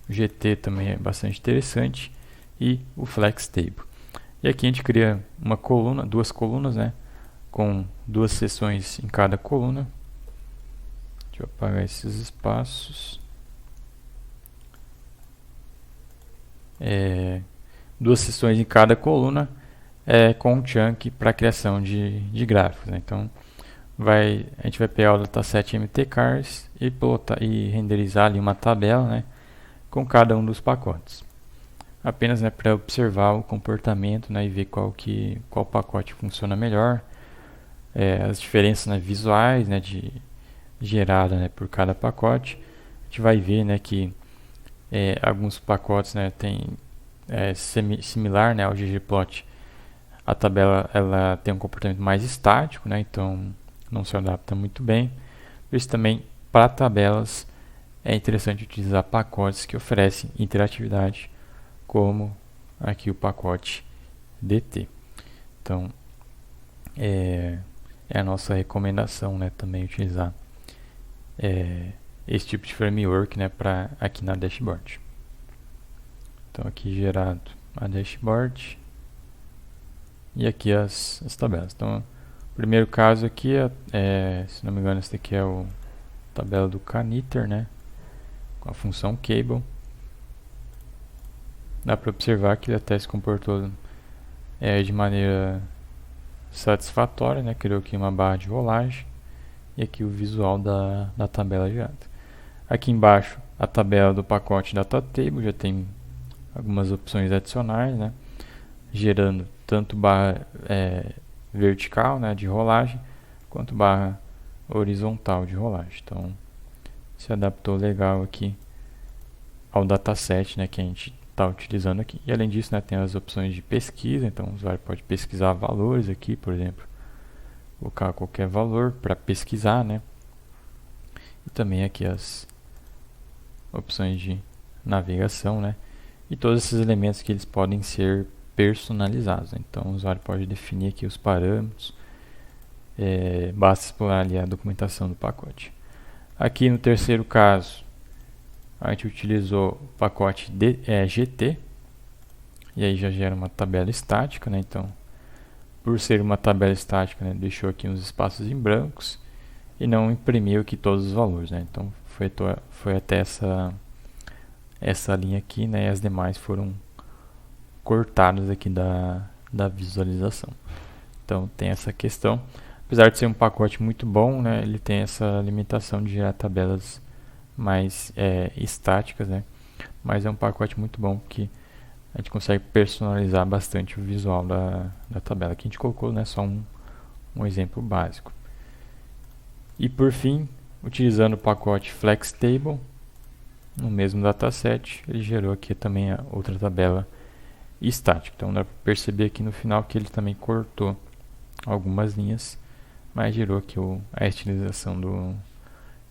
O GT também é bastante interessante. E o Flex Table. E aqui a gente cria uma coluna, duas colunas, né, com duas seções em cada coluna. Deixa eu apagar esses espaços. Duas seções em cada coluna com um chunk para criação de gráficos, né? Então a gente vai pegar o dataset mtcars e renderizar ali uma tabela, né, com cada um dos pacotes. Apenas, né, para observar o comportamento, né, e ver qual pacote funciona melhor, as diferenças, né, visuais, né, gerada, né, por cada pacote. A gente vai ver, né, que alguns pacotes, né, tem similar, né, ao ggplot. A tabela ela tem um comportamento mais estático, né, então não se adapta muito bem. Por isso também, para tabelas, é interessante utilizar pacotes que oferecem interatividade, como aqui o pacote DT. Então, é a nossa recomendação, né, também utilizar esse tipo de framework, né, para aqui na dashboard. Então aqui gerado a dashboard e aqui as tabelas. Então, o primeiro caso aqui se não me engano, esse daqui é a tabela do Knitr, né, com a função cable. Dá para observar que ele até se comportou de maneira satisfatória, né, criou aqui uma barra de rolagem e aqui o visual da tabela gerada. Aqui embaixo a tabela do pacote datatable, já tem algumas opções adicionais, né, gerando tanto barra vertical, né, de rolagem, quanto barra horizontal de rolagem. Então se adaptou legal aqui ao dataset, né, que a gente está utilizando aqui. E além disso, né, tem as opções de pesquisa, então o usuário pode pesquisar valores aqui, por exemplo, colocar qualquer valor para pesquisar, né? E também aqui as opções de navegação, né? E todos esses elementos que eles podem ser personalizados, né? Então o usuário pode definir aqui os parâmetros, basta explorar ali a documentação do pacote. Aqui no terceiro caso, a gente utilizou o pacote GT, e aí já gera uma tabela estática, né? Então, por ser uma tabela estática, né, deixou aqui uns espaços em brancos e não imprimiu aqui todos os valores, né? Então foi até essa linha aqui, né? E as demais foram cortadas aqui da visualização. Então tem essa questão. Apesar de ser um pacote muito bom, né, ele tem essa limitação de gerar tabelas mais estáticas, né? Mas é um pacote muito bom porque a gente consegue personalizar bastante o visual da tabela. Aqui a gente colocou, né, só um exemplo básico. E por fim, utilizando o pacote FlexTable, no mesmo dataset, ele gerou aqui também a outra tabela estática. Então dá para perceber aqui no final que ele também cortou algumas linhas, mas gerou aqui a estilização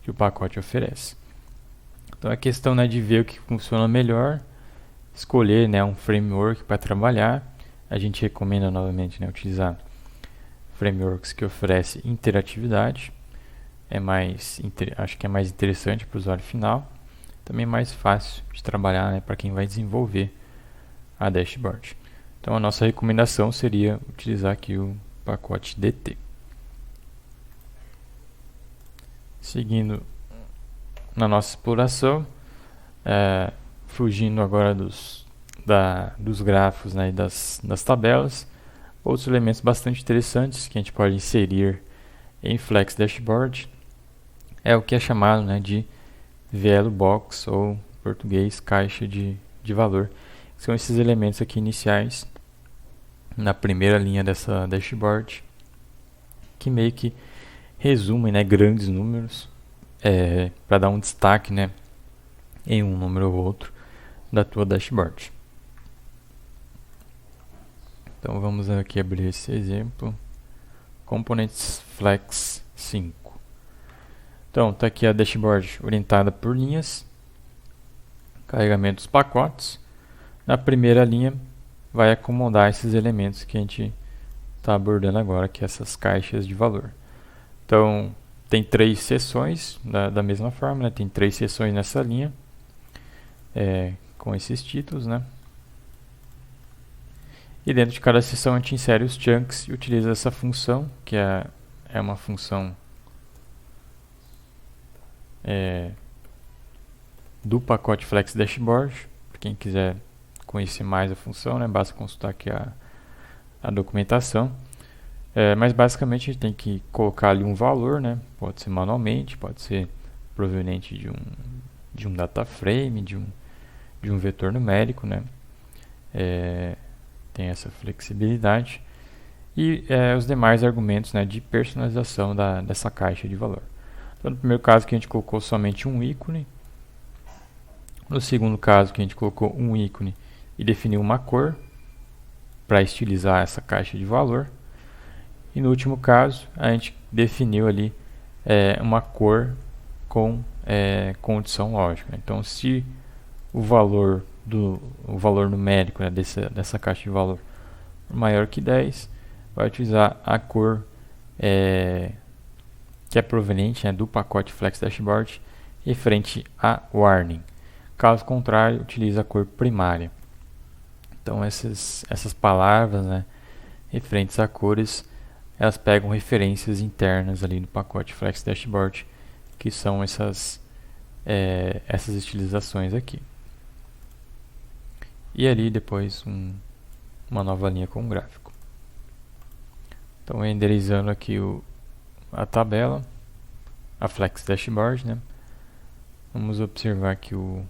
que o pacote oferece. Então a questão, né, de ver o que funciona melhor, escolher, né, um framework para trabalhar. A gente recomenda novamente, né, utilizar frameworks que oferecem interatividade. Acho que é mais interessante para o usuário final. Também mais fácil de trabalhar, né, para quem vai desenvolver a dashboard. Então a nossa recomendação seria utilizar aqui o pacote DT. Seguindo na nossa exploração, fugindo agora dos gráficos, né, e das tabelas, outros elementos bastante interessantes que a gente pode inserir em Flex Dashboard é o que é chamado, né, de VL Box, ou em português, caixa de valor. São esses elementos aqui iniciais na primeira linha dessa dashboard, que meio que resumem, né, grandes números para dar um destaque, né, em um número ou outro da tua dashboard. Então vamos aqui abrir esse exemplo, Components Flex 5. Então está aqui a dashboard orientada por linhas, carregamento dos pacotes. Na primeira linha vai acomodar esses elementos que a gente está abordando agora, que é essas caixas de valor. Então tem 3 seções da mesma forma, né? Tem 3 seções nessa linha com esses títulos, né? E dentro de cada seção a gente insere os chunks e utiliza essa função, que é uma função do pacote Flex Dashboard. Para quem quiser conhecer mais a função, né, basta consultar aqui a documentação. Mas basicamente a gente tem que colocar ali um valor, né? Pode ser manualmente, pode ser proveniente de um data frame, de um vetor numérico, né? Tem essa flexibilidade. E os demais argumentos, né, de personalização dessa caixa de valor. Então, no primeiro caso que a gente colocou somente um ícone. No segundo caso que a gente colocou um ícone e definiu uma cor para estilizar essa caixa de valor. E no último caso, a gente definiu ali uma cor com condição lógica. Então, se o valor numérico, né, dessa caixa de valor maior que 10, vai utilizar a cor que é proveniente, né, do pacote Flex Dashboard referente a warning. Caso contrário, utiliza a cor primária. Então, essas palavras, né, referentes a cores, elas pegam referências internas ali no pacote Flex Dashboard, que são essas estilizações aqui. E ali depois uma nova linha com um gráfico. Então, renderizando aqui a tabela, a Flex Dashboard, né? Vamos observar aqui o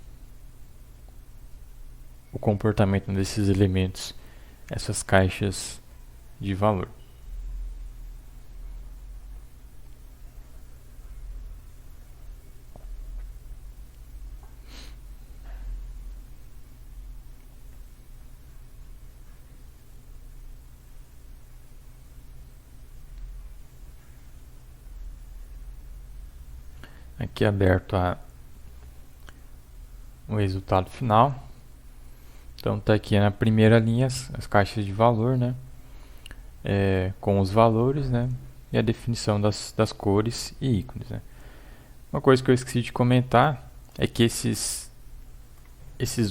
comportamento desses elementos, essas caixas de valor. Aqui aberto o resultado final. Então está aqui na primeira linha as caixas de valor, né? Com os valores, né? E a definição das cores e ícones, né? Uma coisa que eu esqueci de comentar é que esses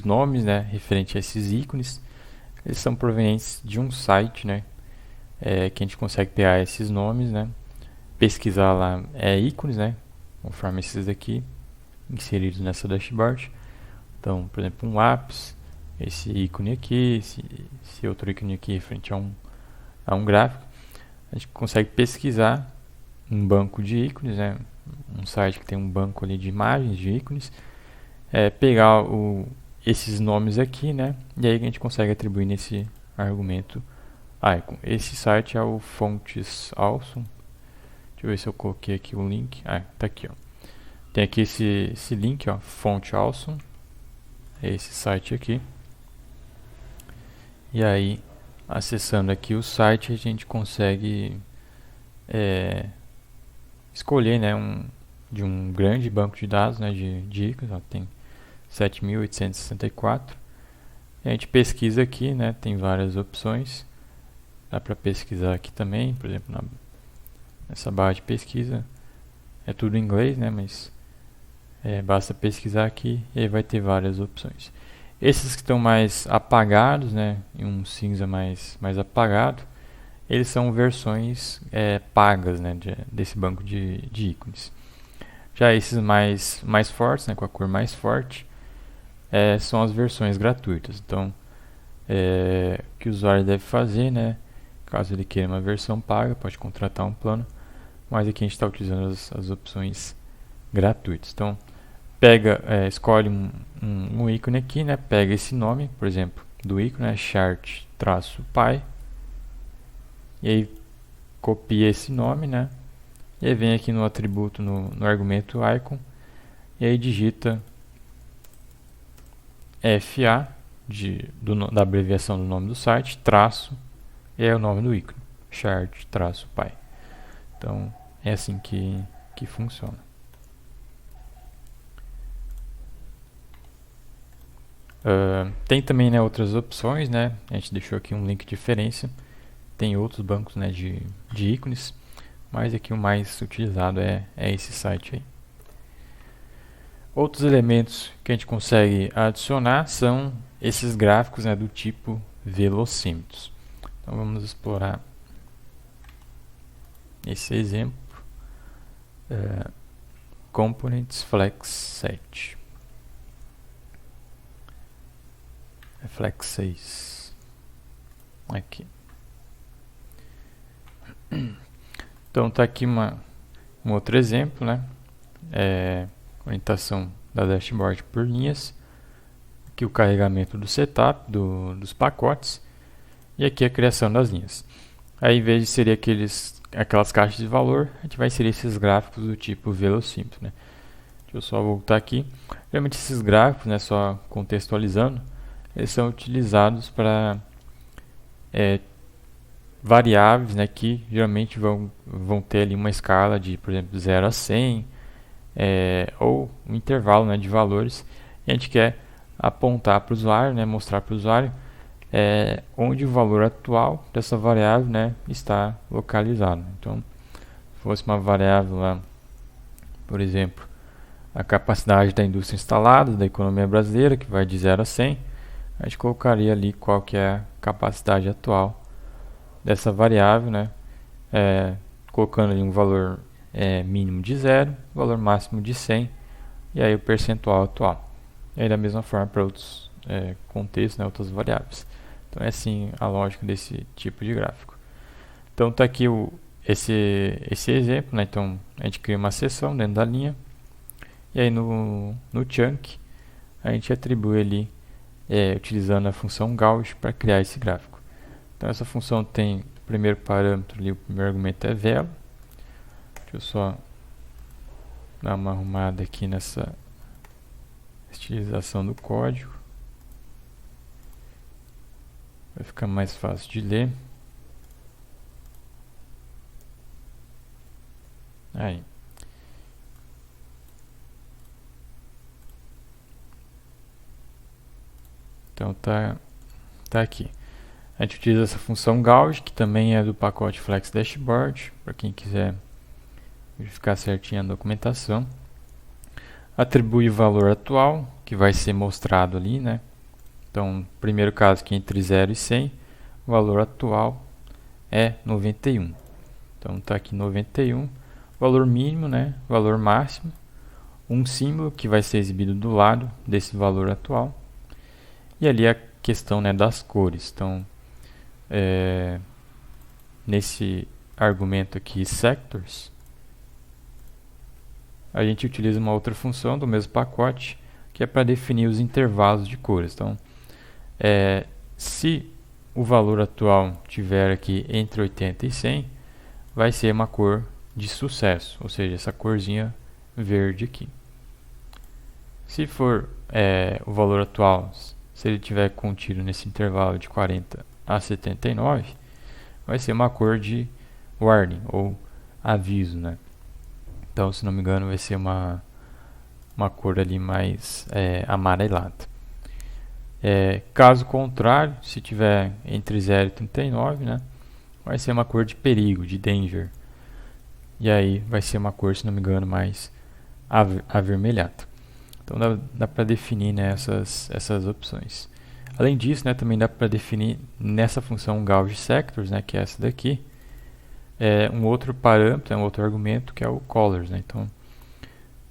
nomes, né, referente a esses ícones, eles são provenientes de um site, né? Que a gente consegue pegar esses nomes, né? Pesquisar lá ícones, né? Conforme esses aqui inseridos nessa dashboard. Então, por exemplo, um lápis, esse ícone aqui, esse outro ícone aqui referente a um gráfico. A gente consegue pesquisar um banco de ícones, né? Um site que tem um banco ali de imagens de ícones, pegar esses nomes aqui, né? E aí a gente consegue atribuir nesse argumento icon. Esse site é o Fonts Awesome. Deixa eu ver se eu coloquei aqui o link. Tá aqui, ó. Tem aqui esse link, ó, Font Awesome. É esse site aqui. E aí, acessando aqui o site, a gente consegue escolher, né, de um grande banco de dados, né, de ícones. Ó, tem 7.864. A gente pesquisa aqui, né, tem várias opções. Dá para pesquisar aqui também, por exemplo, nessa barra de pesquisa. É tudo em inglês, né, mas basta pesquisar aqui e aí vai ter várias opções. Esses que estão mais apagados, né, em um cinza mais apagado, eles são versões pagas, né, desse banco de ícones. Já esses mais fortes, né, com a cor mais forte, são as versões gratuitas. Então, o que o usuário deve fazer, né, caso ele queira uma versão paga, pode contratar um plano, mas aqui a gente está utilizando as opções gratuitas. Então, escolhe um ícone aqui, né? Pega esse nome, por exemplo, do ícone, né? Chart-Py, e aí copia esse nome, né? E aí vem aqui no atributo, no argumento icon, e aí digita FA, da abreviação do nome do site, traço, e é o nome do ícone, Chart-Py. Então, é assim que funciona. Tem também, né, outras opções, né? A gente deixou aqui um link de referência. Tem outros bancos, né, de ícones, mas aqui o mais utilizado é esse site aí. Outros elementos que a gente consegue adicionar são esses gráficos, né, do tipo velocímetros. Então vamos explorar esse exemplo. components flex 7. É flex 6. Aqui. Então tá aqui um outro exemplo, né? Orientação da dashboard por linhas. Aqui o carregamento do setup dos pacotes. E aqui a criação das linhas. Aí, em vez de ser aquelas caixas de valor, a gente vai inserir esses gráficos do tipo velocímetro, né? Deixa eu só voltar aqui. Realmente esses gráficos, né, só contextualizando, eles são utilizados para variáveis, né, que geralmente vão ter ali uma escala de, por exemplo, 0 a 100, ou um intervalo, né, de valores, e a gente quer apontar para o usuário, né, mostrar para o usuário onde o valor atual dessa variável, né, está localizado. Então, se fosse uma variável lá, por exemplo, a capacidade da indústria instalada, da economia brasileira, que vai de 0 a 100, a gente colocaria ali qual que é a capacidade atual dessa variável, né, colocando ali um valor mínimo de 0, valor máximo de 100, e aí o percentual atual. E aí da mesma forma para outros contextos, né, outras variáveis. Então é assim a lógica desse tipo de gráfico. Então está aqui esse exemplo, né? Então a gente cria uma seção dentro da linha, e aí no chunk a gente atribui ali utilizando a função gauge para criar esse gráfico. Então essa função tem o primeiro parâmetro ali, o primeiro argumento é velo. Deixa eu só dar uma arrumada aqui nessa estilização do código. Vai ficar mais fácil de ler. Aí. Então tá aqui. A gente utiliza essa função gauge, que também é do pacote Flex Dashboard, para quem quiser verificar certinho a documentação. Atribui o valor atual, que vai ser mostrado ali, né? Então, primeiro caso que entre 0 e 100, o valor atual é 91. Então está aqui 91, valor mínimo, né? Valor máximo, um símbolo que vai ser exibido do lado desse valor atual, e ali a questão, né, das cores. Então, nesse argumento aqui, sectors, a gente utiliza uma outra função do mesmo pacote, que é para definir os intervalos de cores. Então, se o valor atual tiver aqui entre 80 e 100, vai ser uma cor de sucesso, ou seja, essa corzinha verde aqui. Se for o valor atual, se ele tiver contido nesse intervalo de 40 a 79, vai ser uma cor de warning, ou aviso, né? Então, se não me engano, vai ser uma cor ali mais amarelada. Caso contrário, se tiver entre 0 e 39, né, vai ser uma cor de perigo, de danger. E aí vai ser uma cor, se não me engano, mais avermelhada. Então dá para definir, né, essas opções. Além disso, né, também dá para definir nessa função gauge sectors, né, que é essa daqui, um outro parâmetro, um outro argumento, que é o colors, né? Então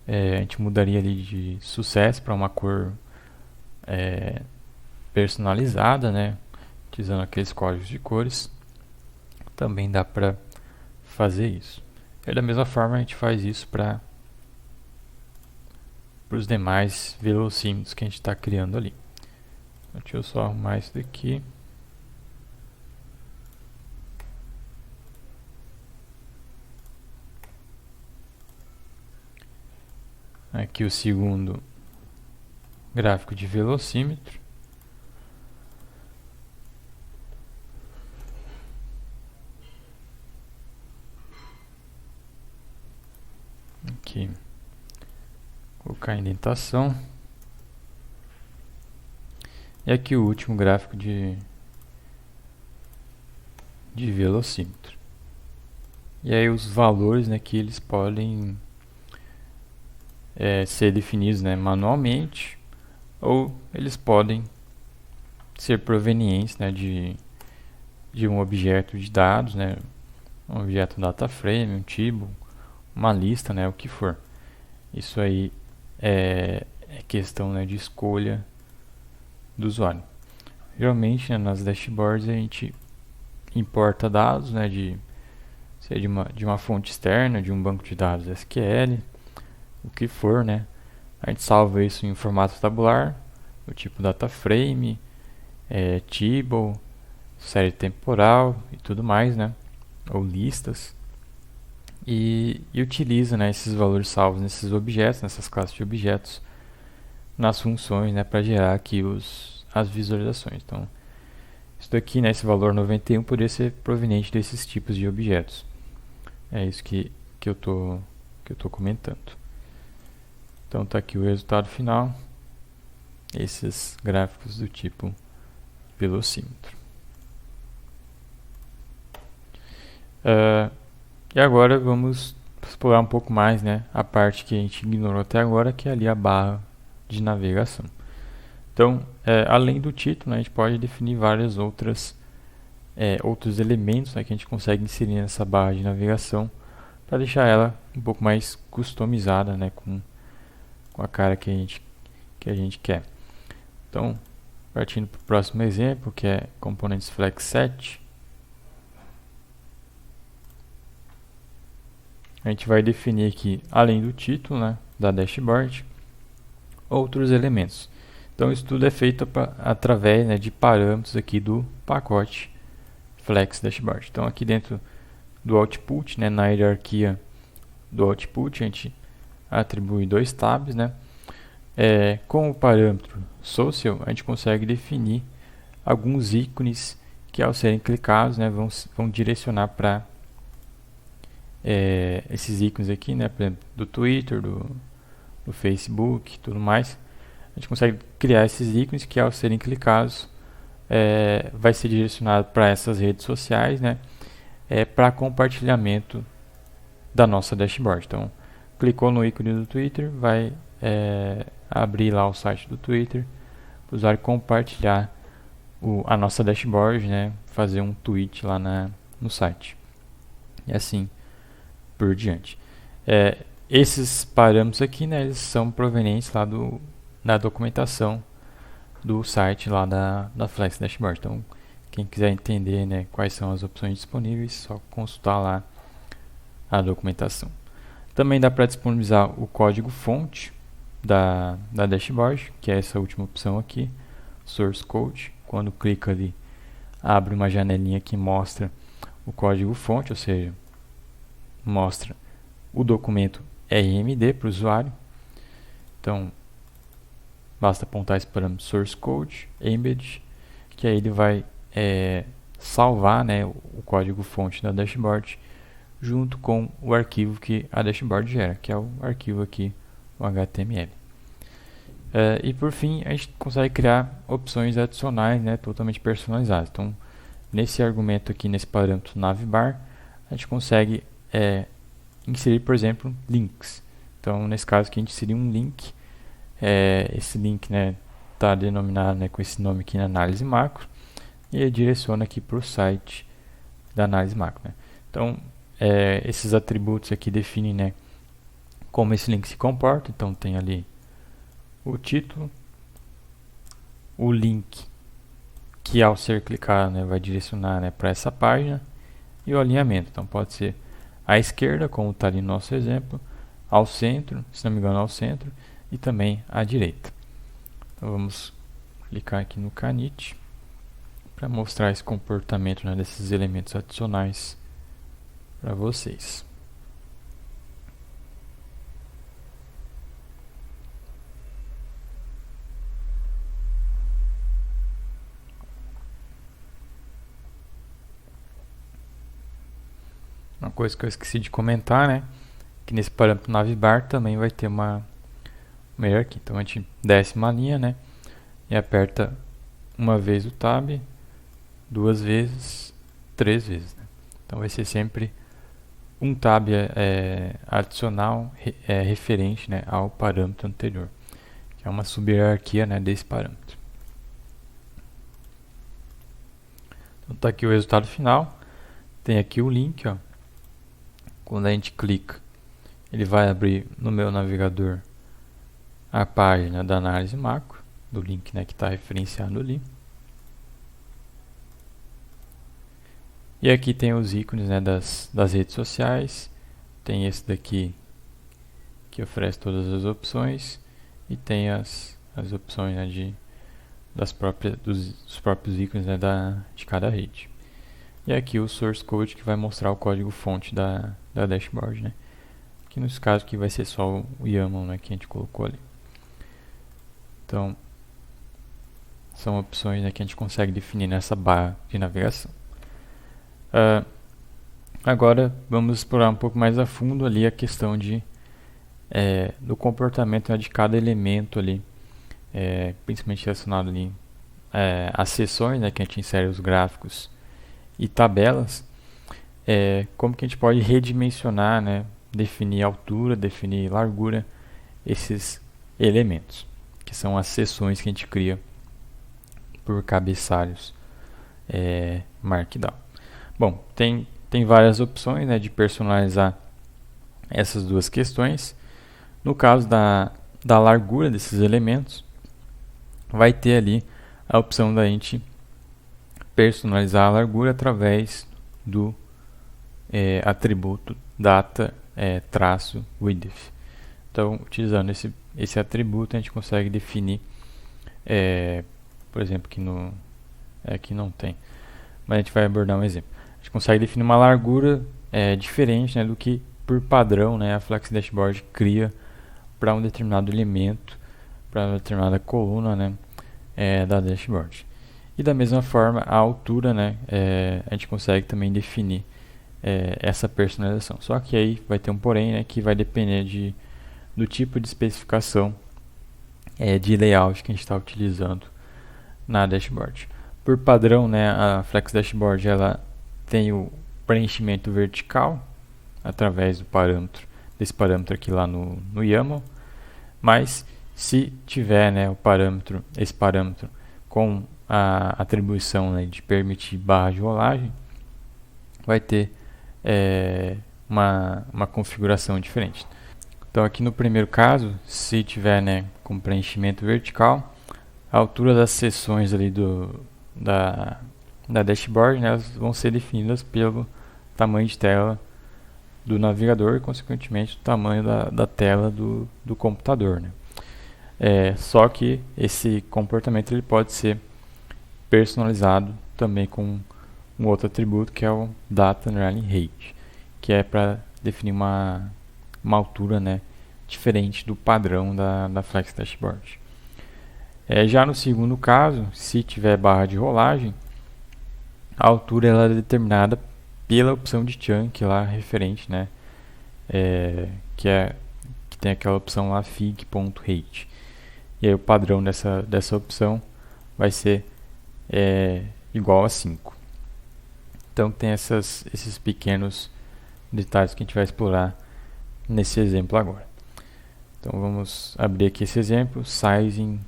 a gente mudaria ali de sucesso para uma cor personalizada, né, utilizando aqueles códigos de cores. Também dá para fazer isso. E da mesma forma a gente faz isso para os demais velocímetros que a gente está criando ali. Então, deixa eu só arrumar isso daqui. Aqui o segundo gráfico de velocímetro. Aqui, colocar a indentação. E aqui o último gráfico de velocímetro. E aí os valores, né, que eles podem ser definidos, né, manualmente, ou eles podem ser provenientes, né, de um objeto de dados, né, um objeto data frame, um table, uma lista, né, o que for. Isso aí é questão, né, de escolha do usuário. Geralmente, né, nas dashboards a gente importa dados, né, seja de uma fonte externa, de um banco de dados SQL, o que for, né. A gente salva isso em formato tabular, do tipo data frame, table, série temporal e tudo mais, né, ou listas. E utiliza, né, esses valores salvos nesses objetos, nessas classes de objetos, nas funções, né, para gerar aqui as visualizações. Então, isso daqui, né, esse valor 91 poderia ser proveniente desses tipos de objetos. É isso que eu tô comentando. Então está aqui o resultado final. Esses gráficos do tipo velocímetro. E agora vamos explorar um pouco mais, né, a parte que a gente ignorou até agora, que é ali a barra de navegação. Então, além do título, né, a gente pode definir várias outros elementos, né, que a gente consegue inserir nessa barra de navegação para deixar ela um pouco mais customizada, né, com a cara que a gente quer. Então, partindo para o próximo exemplo, que é componentes flex set, a gente vai definir aqui, além do título, né, da dashboard, outros elementos. Então, isso tudo é feito através, né, de parâmetros aqui do pacote Flex Dashboard. Então, aqui dentro do output, né, na hierarquia do output, a gente atribui 2 tabs, né. Com o parâmetro social, a gente consegue definir alguns ícones que, ao serem clicados, né, vão direcionar para esses ícones aqui, né, por exemplo, do Twitter, do Facebook, tudo mais. A gente consegue criar esses ícones que, ao serem clicados, vai ser direcionado para essas redes sociais, né, para compartilhamento da nossa dashboard. Então, clicou no ícone do Twitter, vai abrir lá o site do Twitter, para o usuário compartilhar a nossa dashboard, né, fazer um tweet lá no site. E assim por diante. Esses parâmetros aqui, né, eles são provenientes lá da documentação do site lá da Flex Dashboard. Então, quem quiser entender, né, quais são as opções disponíveis, só consultar lá a documentação. Também dá para disponibilizar o código fonte da dashboard, que é essa última opção aqui, Source Code. Quando clica ali, abre uma janelinha que mostra o código fonte, ou seja, mostra o documento RMD para o usuário. Então, basta apontar esse parâmetro Source Code, Embed, que aí ele vai salvar, né, o código fonte da dashboard junto com o arquivo que a dashboard gera, que é o arquivo aqui, o HTML. E por fim, a gente consegue criar opções adicionais, né, totalmente personalizadas. Então, nesse argumento aqui, nesse parâmetro navbar, a gente consegue inserir, por exemplo, links. Então, nesse caso aqui, a gente inserir um link. Esse link, né, está denominado, né, com esse nome aqui na análise macro, e ele direciona aqui para o site da análise macro, né. Então, esses atributos aqui definem, né, como esse link se comporta. Então, tem ali o título, o link que, ao ser clicado, né, vai direcionar, né, para essa página, e o alinhamento. Então, pode ser à esquerda, como está ali no nosso exemplo, ao centro, se não me engano, ao centro, e também à direita. Então, vamos clicar aqui no Canit para mostrar esse comportamento, né, desses elementos adicionais para vocês. Uma coisa que eu esqueci de comentar, né, que nesse parâmetro navbar também vai ter uma hierarquia. Então, a gente desce uma linha, né, e aperta uma vez o tab, 2 vezes, 3 vezes, né? Então vai ser sempre um tab adicional referente, né, ao parâmetro anterior, que é uma sub-hierarquia, né, desse parâmetro. Então está aqui o resultado final. Tem aqui o link, ó. Quando a gente clica, ele vai abrir no meu navegador a página da análise macro, do link, né, que está referenciado ali. E aqui tem os ícones, né, das redes sociais. Tem esse daqui que oferece todas as opções. E tem as opções, né, dos próprios ícones, né, de cada rede. E aqui o source code que vai mostrar o código fonte da dashboard, né? Que nesse caso aqui vai ser só o YAML, né, que a gente colocou ali. Então, são opções, né, que a gente consegue definir nessa barra de navegação. Agora vamos explorar um pouco mais a fundo ali a questão do comportamento, né, de cada elemento ali, principalmente relacionado ali às seções, né, que a gente insere os gráficos e tabelas. Como que a gente pode redimensionar, né, definir altura, definir largura, esses elementos, que são as seções que a gente cria por cabeçalhos Markdown. Bom, tem várias opções, né, de personalizar essas duas questões. No caso da largura desses elementos, vai ter ali a opção da gente personalizar a largura através do atributo data-width. Então, utilizando esse atributo, a gente consegue definir, por exemplo, aqui não tem, mas a gente vai abordar um exemplo. A gente consegue definir uma largura diferente, né, do que por padrão, né, a Flex Dashboard cria para um determinado elemento, para uma determinada coluna, né, da dashboard. E da mesma forma, a altura, né, a gente consegue também definir essa personalização. Só que aí vai ter um porém, né, que vai depender do tipo de especificação de layout que a gente está utilizando na dashboard. Por padrão, né, a Flex Dashboard ela tem o preenchimento vertical através desse parâmetro aqui lá no YAML, mas se tiver, né, esse parâmetro com a atribuição, né, de permitir barra de rolagem, vai ter uma configuração diferente. Então aqui no primeiro caso, se tiver, né, com preenchimento vertical, a altura das seções ali da dashboard, né, elas vão ser definidas pelo tamanho de tela do navegador e consequentemente o tamanho da tela do computador, né. Só que esse comportamento ele pode ser personalizado também com um outro atributo que é o data_height, que é para definir uma altura, né, diferente do padrão da Flex Dashboard. Já no segundo caso, se tiver barra de rolagem, a altura ela é determinada pela opção de chunk lá referente, né, que tem aquela opção lá fig.height. E aí o padrão dessa opção vai ser igual a 5. Então tem esses pequenos detalhes que a gente vai explorar nesse exemplo agora. Então vamos abrir aqui esse exemplo, Sizing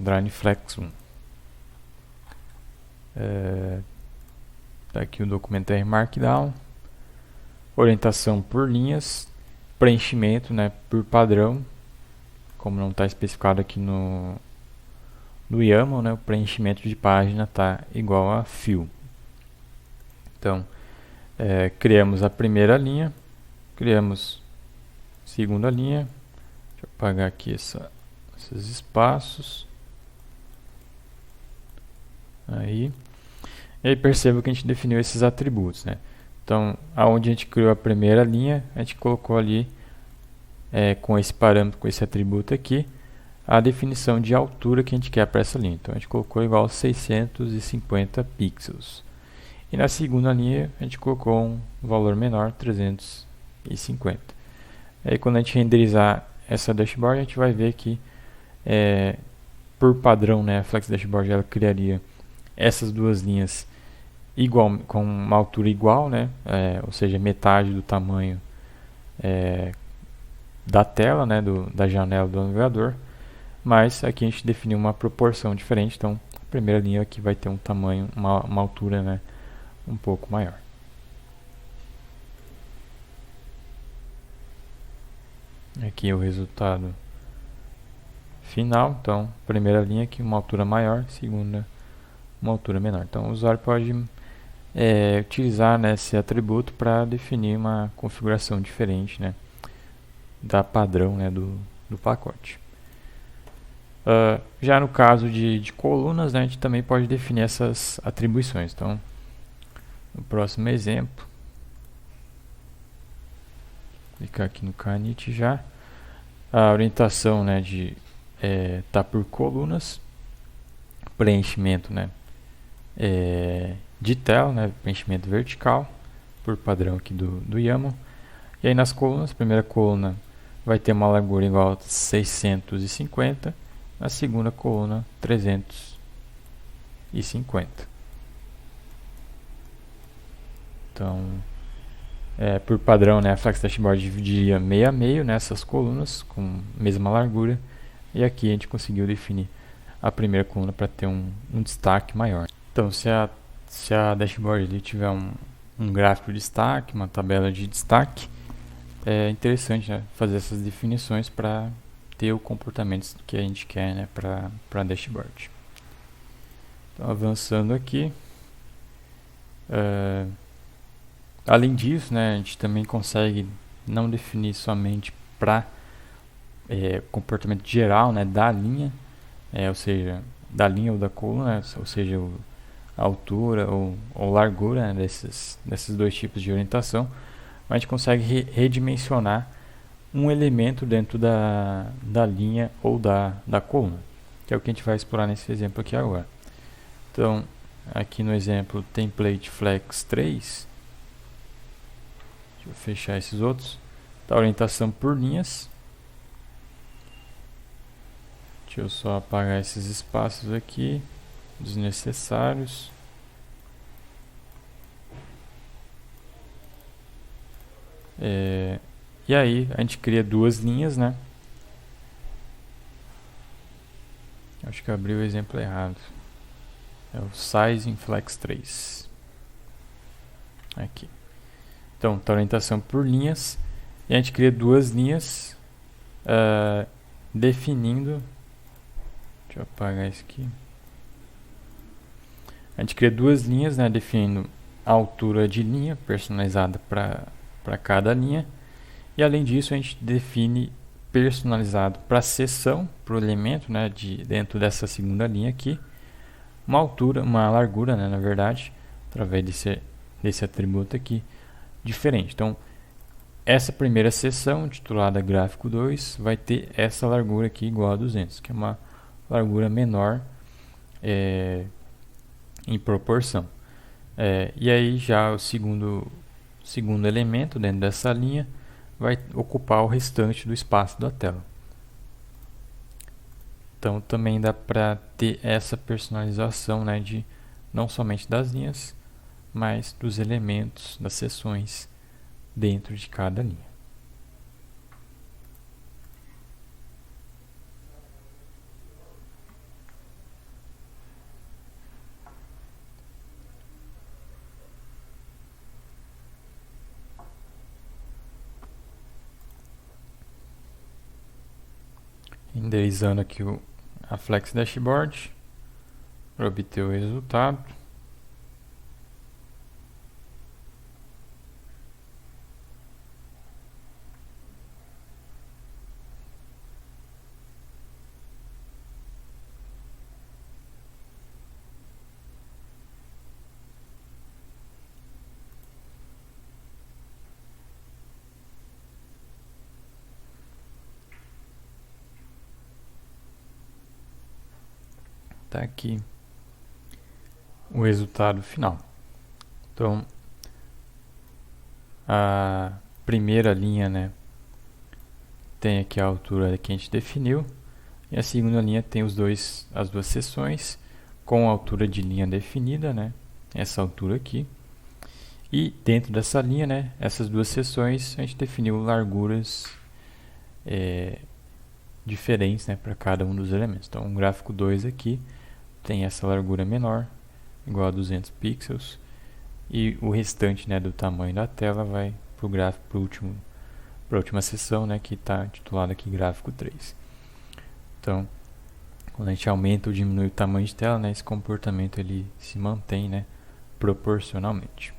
DrineFlex 1. Tá aqui o documento Markdown, orientação por linhas, preenchimento, né, por padrão, como não está especificado aqui no YAML, né, o preenchimento de página está igual a fill. Então, criamos a primeira linha, criamos a segunda linha, deixa eu apagar aqui esses espaços, aí, e aí perceba que a gente definiu esses atributos, né? Então, aonde a gente criou a primeira linha, a gente colocou ali, com esse parâmetro, com esse atributo aqui, a definição de altura que a gente quer para essa linha. Então, a gente colocou igual a 650 pixels. E na segunda linha, a gente colocou um valor menor, 350. Aí, quando a gente renderizar essa dashboard, a gente vai ver que, por padrão, né, a Flex Dashboard ela criaria essas duas linhas com uma altura igual, né, ou seja, metade do tamanho da tela, né, da janela do navegador. Mas aqui a gente definiu uma proporção diferente, então a primeira linha aqui vai ter um tamanho, uma altura, né, um pouco maior. Aqui é o resultado final. Então, primeira linha aqui, uma altura maior, segunda, uma altura menor. Então, o usuário pode utilizar, né, esse atributo para definir uma configuração diferente, né, da padrão, né, do pacote. Já no caso de colunas, né, a gente também pode definir essas atribuições. Então, no próximo exemplo, clicar aqui no Canit já. A orientação, né, tá por colunas, preenchimento, né, de tela, né, preenchimento vertical, por padrão aqui do YAML. E aí nas colunas, a primeira coluna vai ter uma largura igual a 650, na segunda coluna 350. Então, por padrão, né, a Flex Dashboard dividiria meio a meio nessas colunas com mesma largura, e aqui a gente conseguiu definir a primeira coluna para ter um destaque maior. Então, se a dashboard ali tiver um gráfico de destaque, uma tabela de destaque, é interessante, né, fazer essas definições para ter o comportamento que a gente quer, né, para a dashboard. Então, avançando aqui, além disso, né, a gente também consegue não definir somente para comportamento geral, né, da linha, ou seja, da linha ou da coluna, ou seja, a altura ou largura, né, desses dois tipos de orientação, mas a gente consegue redimensionar um elemento dentro da linha ou da coluna, que é o que a gente vai explorar nesse exemplo aqui agora. Então, aqui no exemplo template flex 3, deixa eu fechar esses outros, da orientação por linhas. Deixa eu só apagar esses espaços aqui desnecessários. E aí a gente cria duas linhas, né? Acho que eu abri o exemplo errado. É o Sizing Flex 3. Aqui. Então, tá a orientação por linhas. E a gente cria duas linhas definindo. Deixa eu apagar isso aqui. A gente cria duas linhas, né, definindo a altura de linha personalizada para cada linha. E além disso, a gente define personalizado para a seção, para o elemento, né, dentro dessa segunda linha aqui, uma altura, uma largura, né, na verdade, através desse atributo aqui, diferente. Então, essa primeira seção, titulada gráfico 2, vai ter essa largura aqui igual a 200, que é uma largura menor em proporção. E aí já o segundo elemento dentro dessa linha vai ocupar o restante do espaço da tela. Então também dá para ter essa personalização, né, de não somente das linhas, mas dos elementos, das seções dentro de cada linha. Renderizando aqui a Flex Dashboard para obter o resultado. Tá aqui o resultado final. Então, a primeira linha, né, tem aqui a altura que a gente definiu, e a segunda linha tem as duas seções com a altura de linha definida, né, essa altura aqui. E dentro dessa linha, né, essas duas seções, a gente definiu larguras diferentes, né, para cada um dos elementos. Então, o gráfico 2 aqui tem essa largura menor, igual a 200 pixels, e o restante, né, do tamanho da tela vai para o gráfico, pro último para a última seção, né, que está titulado aqui gráfico 3. Então, quando a gente aumenta ou diminui o tamanho de tela, né, esse comportamento ele se mantém, né, proporcionalmente.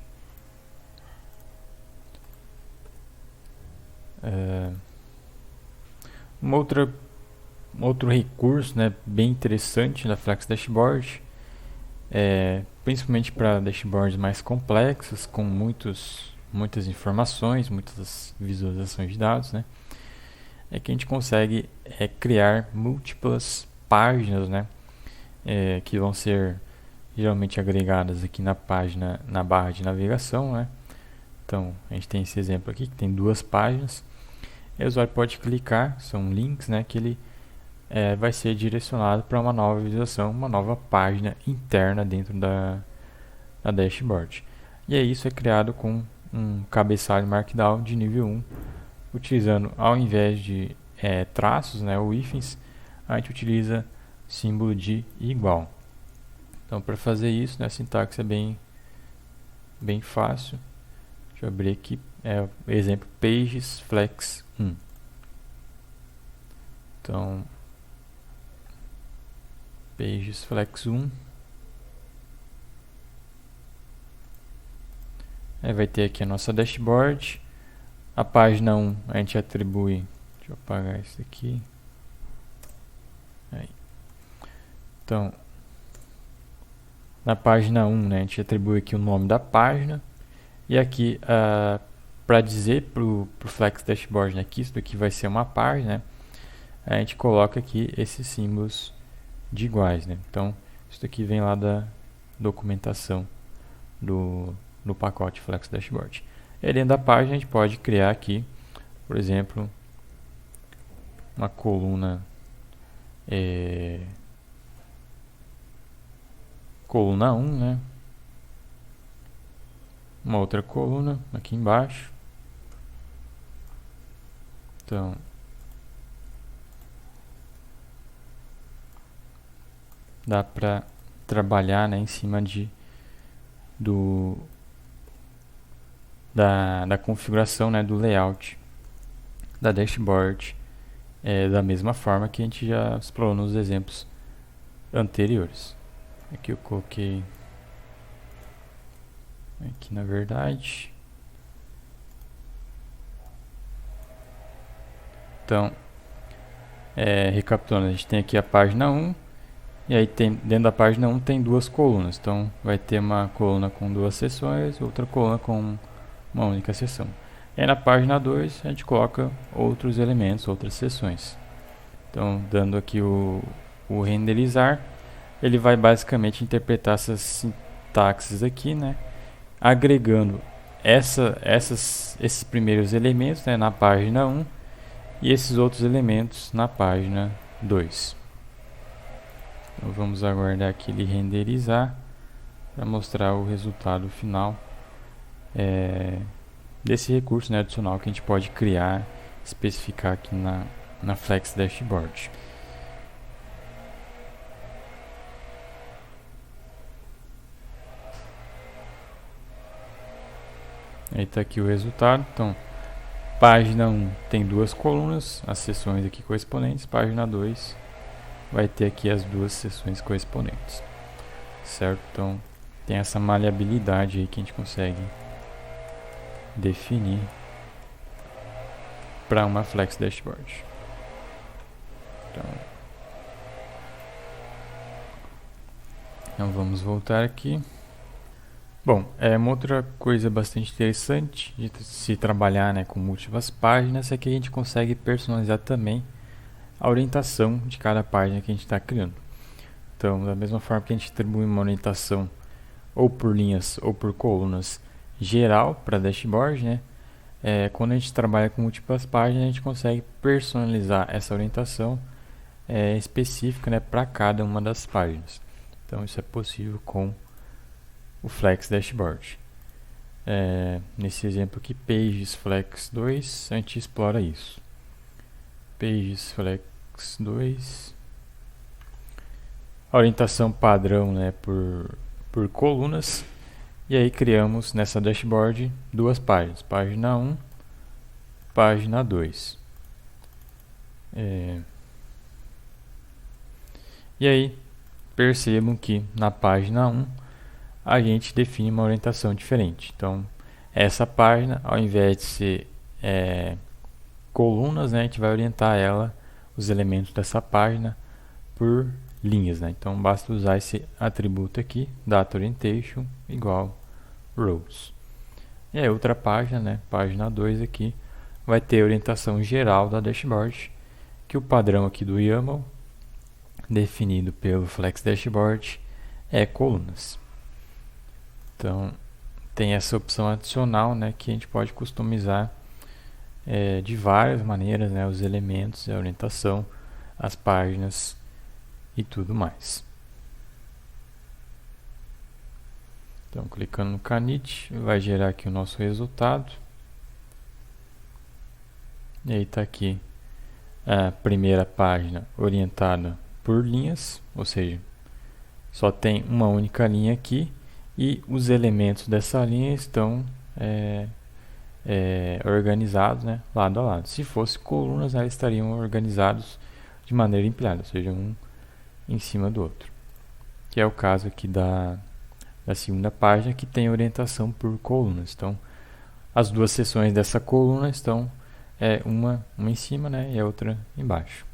Outro recurso, né, bem interessante da Flex Dashboard, principalmente para dashboards mais complexos, com muitas informações, muitas visualizações de dados, né, é que a gente consegue criar múltiplas páginas, né, que vão ser geralmente agregadas aqui na página, na barra de navegação, né. Então, a gente tem esse exemplo aqui, que tem 2 páginas. E o usuário pode clicar, são links, né, que ele vai ser direcionado para uma nova visualização, uma nova página interna dentro da dashboard. E aí isso é criado com um cabeçalho Markdown de nível 1, utilizando, ao invés de traços, né, ou hífens, a gente utiliza símbolo de igual. Então, para fazer isso, né, a sintaxe é bem fácil. Deixa eu abrir aqui, exemplo pages flex 1. Então, pages flex 1. Vai ter aqui a nossa dashboard. A página 1 a gente atribui, deixa eu apagar isso aqui. Aí. Então, na página 1, né, a gente atribui aqui o nome da página. E aqui, para dizer para o Flex Dashboard, né, que isso daqui vai ser uma página, né, a gente coloca aqui esses símbolos de iguais, né? Então, isso daqui vem lá da documentação do pacote Flex Dashboard. E dentro da página a gente pode criar aqui, por exemplo, uma coluna coluna 1, né? Uma outra coluna aqui embaixo. Então, dá para trabalhar, né, em cima da configuração, né, do layout da dashboard, da mesma forma que a gente já explorou nos exemplos anteriores. Aqui eu coloquei aqui, na verdade. Então, recapitulando, a gente tem aqui a página 1, e aí dentro da página 1 tem 2 colunas. Então, vai ter uma coluna com 2 seções, outra coluna com uma única seção. E aí na página 2 a gente coloca outros elementos, outras seções. Então, dando aqui o renderizar, ele vai basicamente interpretar essas sintaxes aqui, né, agregando esses primeiros elementos, né, na página 1 e esses outros elementos na página 2. Então, vamos aguardar aqui ele renderizar para mostrar o resultado final desse recurso, né, adicional que a gente pode criar, especificar aqui na Flex Dashboard. Aí está aqui o resultado. Então, página 1 tem 2 colunas, as seções aqui correspondentes. Página 2 vai ter aqui as 2 seções correspondentes, certo? Então, tem essa maleabilidade aí que a gente consegue definir para uma Flex Dashboard. Então vamos voltar aqui. Bom, uma outra coisa bastante interessante de se trabalhar, né, com múltiplas páginas é que a gente consegue personalizar também a orientação de cada página que a gente está criando. Então, da mesma forma que a gente atribui uma orientação ou por linhas ou por colunas geral para dashboard, né, quando a gente trabalha com múltiplas páginas, a gente consegue personalizar essa orientação específica, né, para cada uma das páginas. Então, isso é possível com o Flex Dashboard. Nesse exemplo aqui, Pages Flex 2, a gente explora isso. Pages Flex 2, a orientação padrão, né, por colunas, e aí criamos nessa dashboard 2 páginas, página 1, página 2. E aí, percebam que na página 1 a gente define uma orientação diferente. Então, essa página, ao invés de ser colunas, né, a gente vai orientar ela, os elementos dessa página, por linhas, né? Então, basta usar esse atributo aqui, data orientation, igual rows. E aí, outra página, né, página 2 aqui, vai ter a orientação geral da dashboard, que o padrão aqui do YAML, definido pelo Flex Dashboard, é colunas. Então, tem essa opção adicional, né, que a gente pode customizar de várias maneiras, né, os elementos, a orientação, as páginas e tudo mais. Então, clicando no Canit, vai gerar aqui o nosso resultado. E aí está aqui a primeira página orientada por linhas, ou seja, só tem uma única linha aqui e os elementos dessa linha estão organizados, né, lado a lado. Se fosse colunas, eles estariam organizados de maneira empilhada, ou seja, um em cima do outro. Que é o caso aqui da segunda página, que tem orientação por colunas. Então, as duas seções dessa coluna estão uma em cima, né, e a outra embaixo.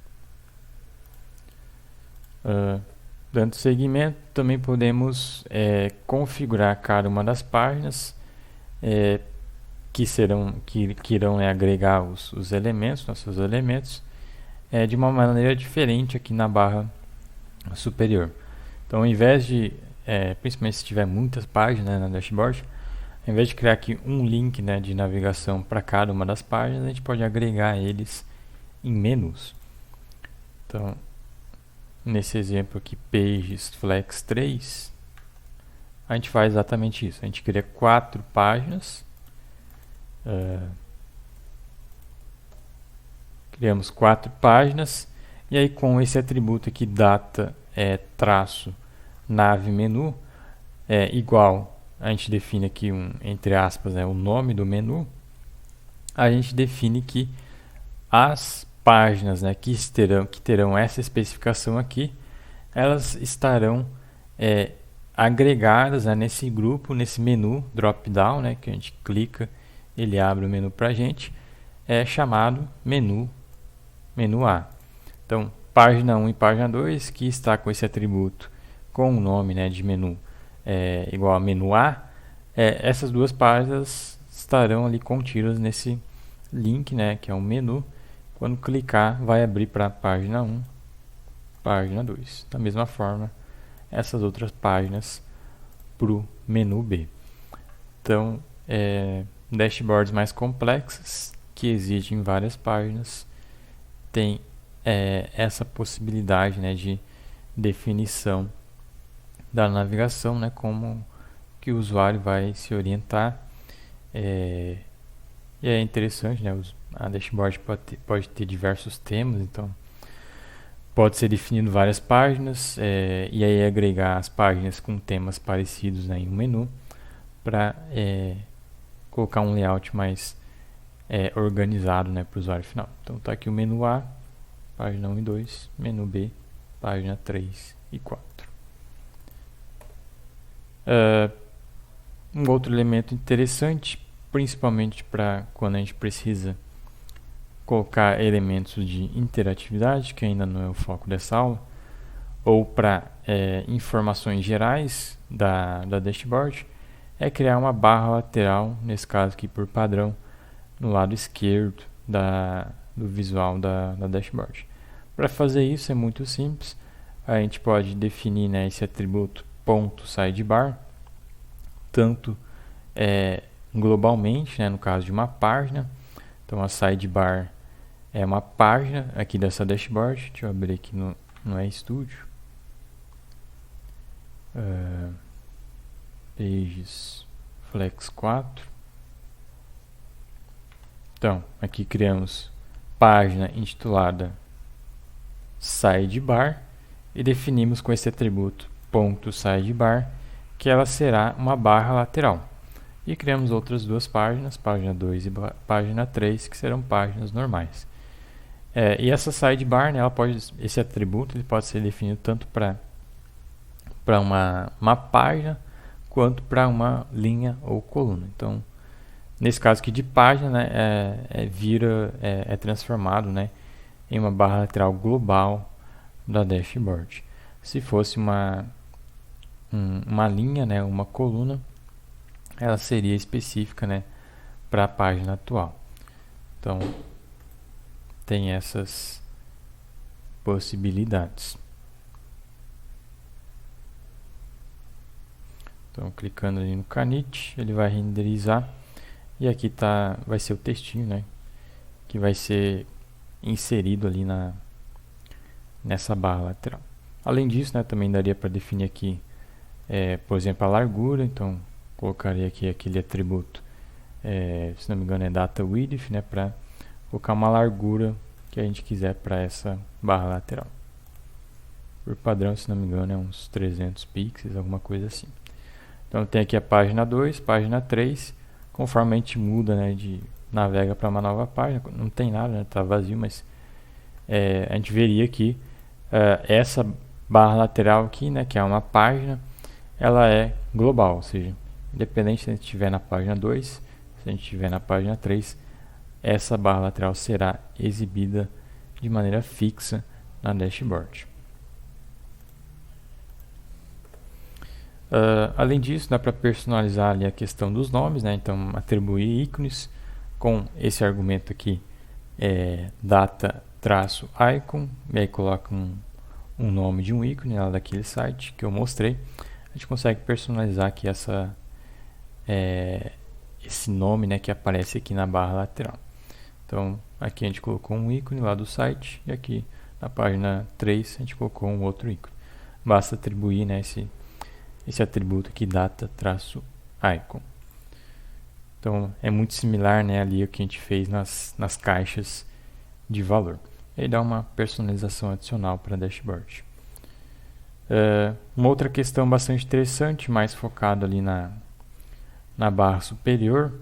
Dando seguimento, também podemos configurar cada uma das páginas que irão agregar os elementos, nossos elementos, de uma maneira diferente aqui na barra superior. Então, ao invés de, principalmente se tiver muitas páginas, né, na dashboard, ao invés de criar aqui um link, né, de navegação para cada uma das páginas, a gente pode agregar eles em menus. Então, nesse exemplo aqui, Pages Flex 3, a gente faz exatamente isso. A gente cria 4 páginas. Criamos 4 páginas. E aí, com esse atributo aqui, data traço nave menu, igual, a gente define aqui entre aspas, o nome do menu. A gente define que as páginas, né, que terão essa especificação aqui, elas estarão agregadas, né, nesse grupo, nesse menu drop down, né, que a gente clica, ele abre o menu para a gente, chamado menu A. Então, página 1 e página 2, que está com esse atributo com o nome, né, de menu igual a menu A, essas duas páginas estarão ali contidas nesse link, né, que é um menu. Quando clicar, vai abrir para a página 1, página 2. Da mesma forma, essas outras páginas para o menu B. Então, dashboards mais complexas, que exigem várias páginas, tem essa possibilidade, né, de definição da navegação, né, como que o usuário vai se orientar. E é interessante, né, a dashboard pode ter diversos temas, então pode ser definido várias páginas e aí agregar as páginas com temas parecidos, né, em um menu para colocar um layout mais organizado, né, para o usuário final. Então está aqui o menu A, página 1 e 2, menu B, página 3 e 4. Um outro elemento interessante, principalmente para quando a gente precisa colocar elementos de interatividade, que ainda não é o foco dessa aula, ou para informações gerais da dashboard, é criar uma barra lateral, nesse caso aqui por padrão, no lado esquerdo do visual da dashboard. Para fazer isso é muito simples, a gente pode definir, né, esse atributo .sidebar, tanto globalmente, né, no caso de uma página. Então a sidebar é uma página aqui dessa dashboard. Deixa eu abrir aqui no RStudio. Pages Flex 4. Então, aqui criamos página intitulada sidebar e definimos com esse atributo .sidebar que ela será uma barra lateral. E criamos outras duas páginas, página 2 e página 3, que serão páginas normais. E essa sidebar, né, esse atributo ele pode ser definido tanto para uma página quanto para uma linha ou coluna. Então, nesse caso aqui de página, né, é transformado, né, em uma barra lateral global da dashboard. Se fosse uma linha, né, uma coluna, ela seria específica, né, para a página atual. Então, tem essas possibilidades. Então, clicando ali no Canit, ele vai renderizar. E aqui vai ser o textinho, né, que vai ser inserido ali nessa barra lateral. Além disso, né, também daria para definir aqui, por exemplo, a largura. Então, colocaria aqui aquele atributo, se não me engano é data width, né, para colocar uma largura que a gente quiser para essa barra lateral. Por padrão, se não me engano, é uns 300 pixels, alguma coisa assim. Então, tem aqui a página 2, página 3. Conforme a gente muda, né, navega para uma nova página, não tem nada, né, tá vazio, mas a gente veria que essa barra lateral aqui, né, que é uma página, ela é global, ou seja, independente se a gente estiver na página 2, se a gente estiver na página 3, essa barra lateral será exibida de maneira fixa na dashboard. Além disso, dá para personalizar ali a questão dos nomes, né? Então, atribuir ícones com esse argumento aqui, data-icon, e aí coloca um nome de um ícone lá daquele site que eu mostrei. A gente consegue personalizar aqui esse nome, né, que aparece aqui na barra lateral. Então, aqui a gente colocou um ícone lá do site, e aqui na página 3 a gente colocou um outro ícone. Basta atribuir, né, esse atributo aqui, data-icon. Então, é muito similar, né, ali o que a gente fez nas caixas de valor. E dá uma personalização adicional para a dashboard. Uma outra questão bastante interessante, mais focada ali na barra superior,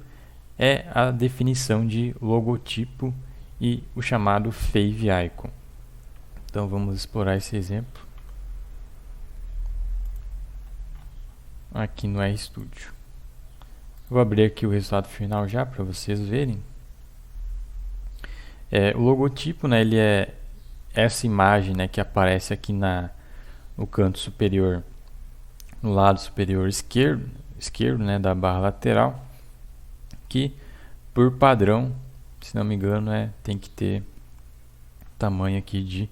é a definição de logotipo e o chamado favicon. Então, vamos explorar esse exemplo aqui no RStudio. Vou abrir aqui o resultado final já para vocês verem. O logotipo, né, ele é essa imagem, né, que aparece aqui no canto superior, no lado superior esquerdo, né, da barra lateral, que por padrão, se não me engano, tem que ter tamanho aqui de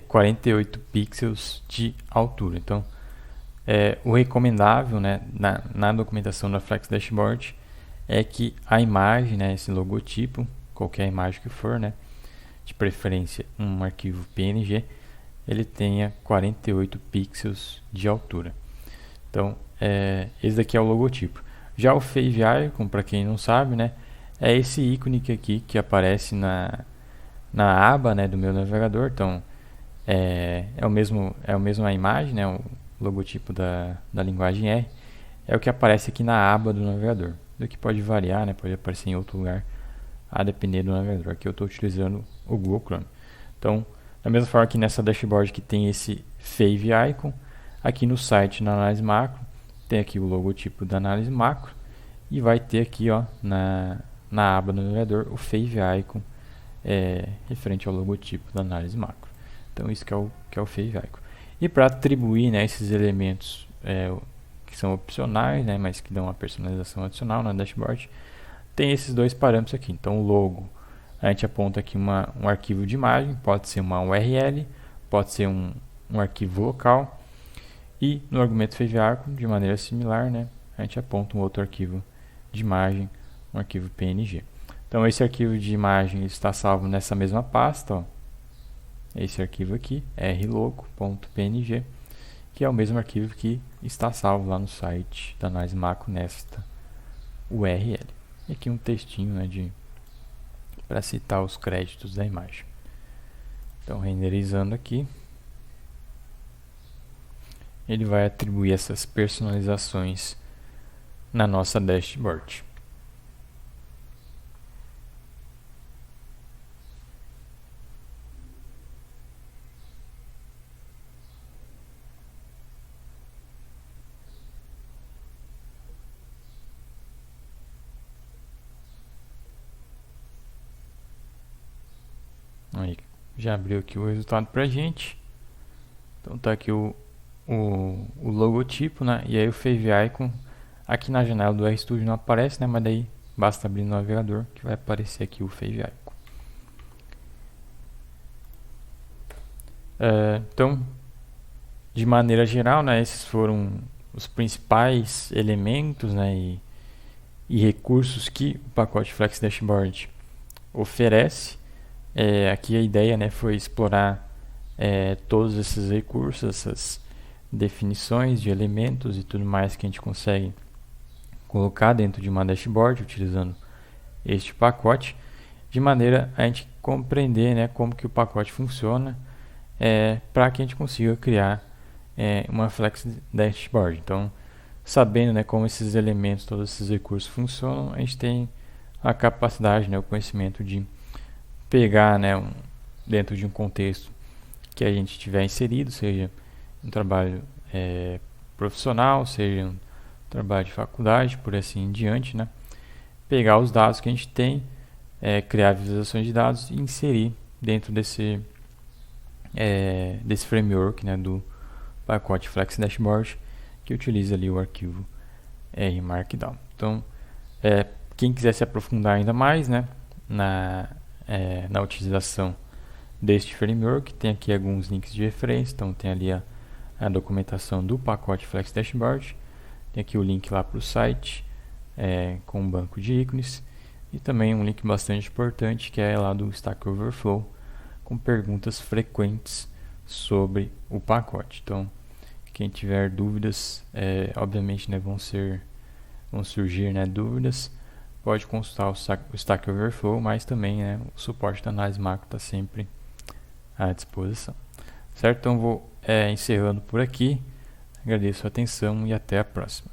48 pixels de altura. Então, o recomendável, né, na documentação da Flex Dashboard é que a imagem, né, esse logotipo, qualquer imagem que for, né, de preferência um arquivo PNG, ele tenha 48 pixels de altura. Então, esse daqui é o logotipo. Já o favicon, para quem não sabe, né, é esse ícone aqui que aparece na aba, né, do meu navegador. Então, é a mesma imagem, né, o logotipo da linguagem R, é o que aparece aqui na aba do navegador. Isso aqui pode variar, né, pode aparecer em outro lugar, a depender do navegador. Aqui eu estou utilizando o Google Chrome. Então, da mesma forma que nessa dashboard que tem esse favicon, aqui no site, na análise macro, tem aqui o logotipo da análise macro, e vai ter aqui, ó, na aba do navegador o favicon referente ao logotipo da análise macro. Então, isso que é o favicon. E para atribuir, né, esses elementos que são opcionais, né, mas que dão uma personalização adicional na dashboard, tem esses dois parâmetros aqui. Então, o logo, a gente aponta aqui um arquivo de imagem, pode ser uma URL, pode ser um arquivo local, e no argumento favicon, de maneira similar, né, a gente aponta um outro arquivo de imagem, um arquivo PNG. Então, esse arquivo de imagem está salvo nessa mesma pasta, ó. Esse arquivo aqui, rlogo.png, que é o mesmo arquivo que está salvo lá no site da análise macro nesta URL. E aqui um textinho, né, para citar os créditos da imagem. Então, renderizando aqui, ele vai atribuir essas personalizações na nossa dashboard. Aí, já abriu aqui o resultado pra gente. Então tá aqui o logotipo, né? E aí o Fave Icon aqui na janela do RStudio não aparece, né? Mas daí basta abrir no navegador que vai aparecer aqui o Fave Icon. Então, de maneira geral, né? Esses foram os principais elementos, né? E recursos que o pacote Flex Dashboard oferece. Aqui a ideia, né, foi explorar todos esses recursos, essas definições de elementos e tudo mais que a gente consegue colocar dentro de uma dashboard utilizando este pacote, de maneira a gente compreender, né, como que o pacote funciona, para que a gente consiga criar uma Flex Dashboard. Então, sabendo, né, como esses elementos, todos esses recursos funcionam, a gente tem a capacidade, né, o conhecimento de pegar, né, dentro de um contexto que a gente tiver inserido, seja um trabalho profissional, seja um trabalho de faculdade, por assim em diante, né, pegar os dados que a gente tem, criar visualizações de dados e inserir dentro desse framework, né, do pacote Flex Dashboard, que utiliza ali o arquivo R Markdown. Então, quem quiser se aprofundar ainda mais, né, na utilização deste framework, tem aqui alguns links de referência. Então tem ali a documentação do pacote Flex Dashboard, tem aqui o link lá para o site com um banco de ícones, e também um link bastante importante que é lá do Stack Overflow com perguntas frequentes sobre o pacote. Então quem tiver dúvidas, obviamente, né, vão surgir, né, dúvidas, pode consultar o Stack Overflow, mas também, né, o suporte da análise macro está sempre à disposição. Certo? Então vou encerrando por aqui. Agradeço a atenção e até a próxima.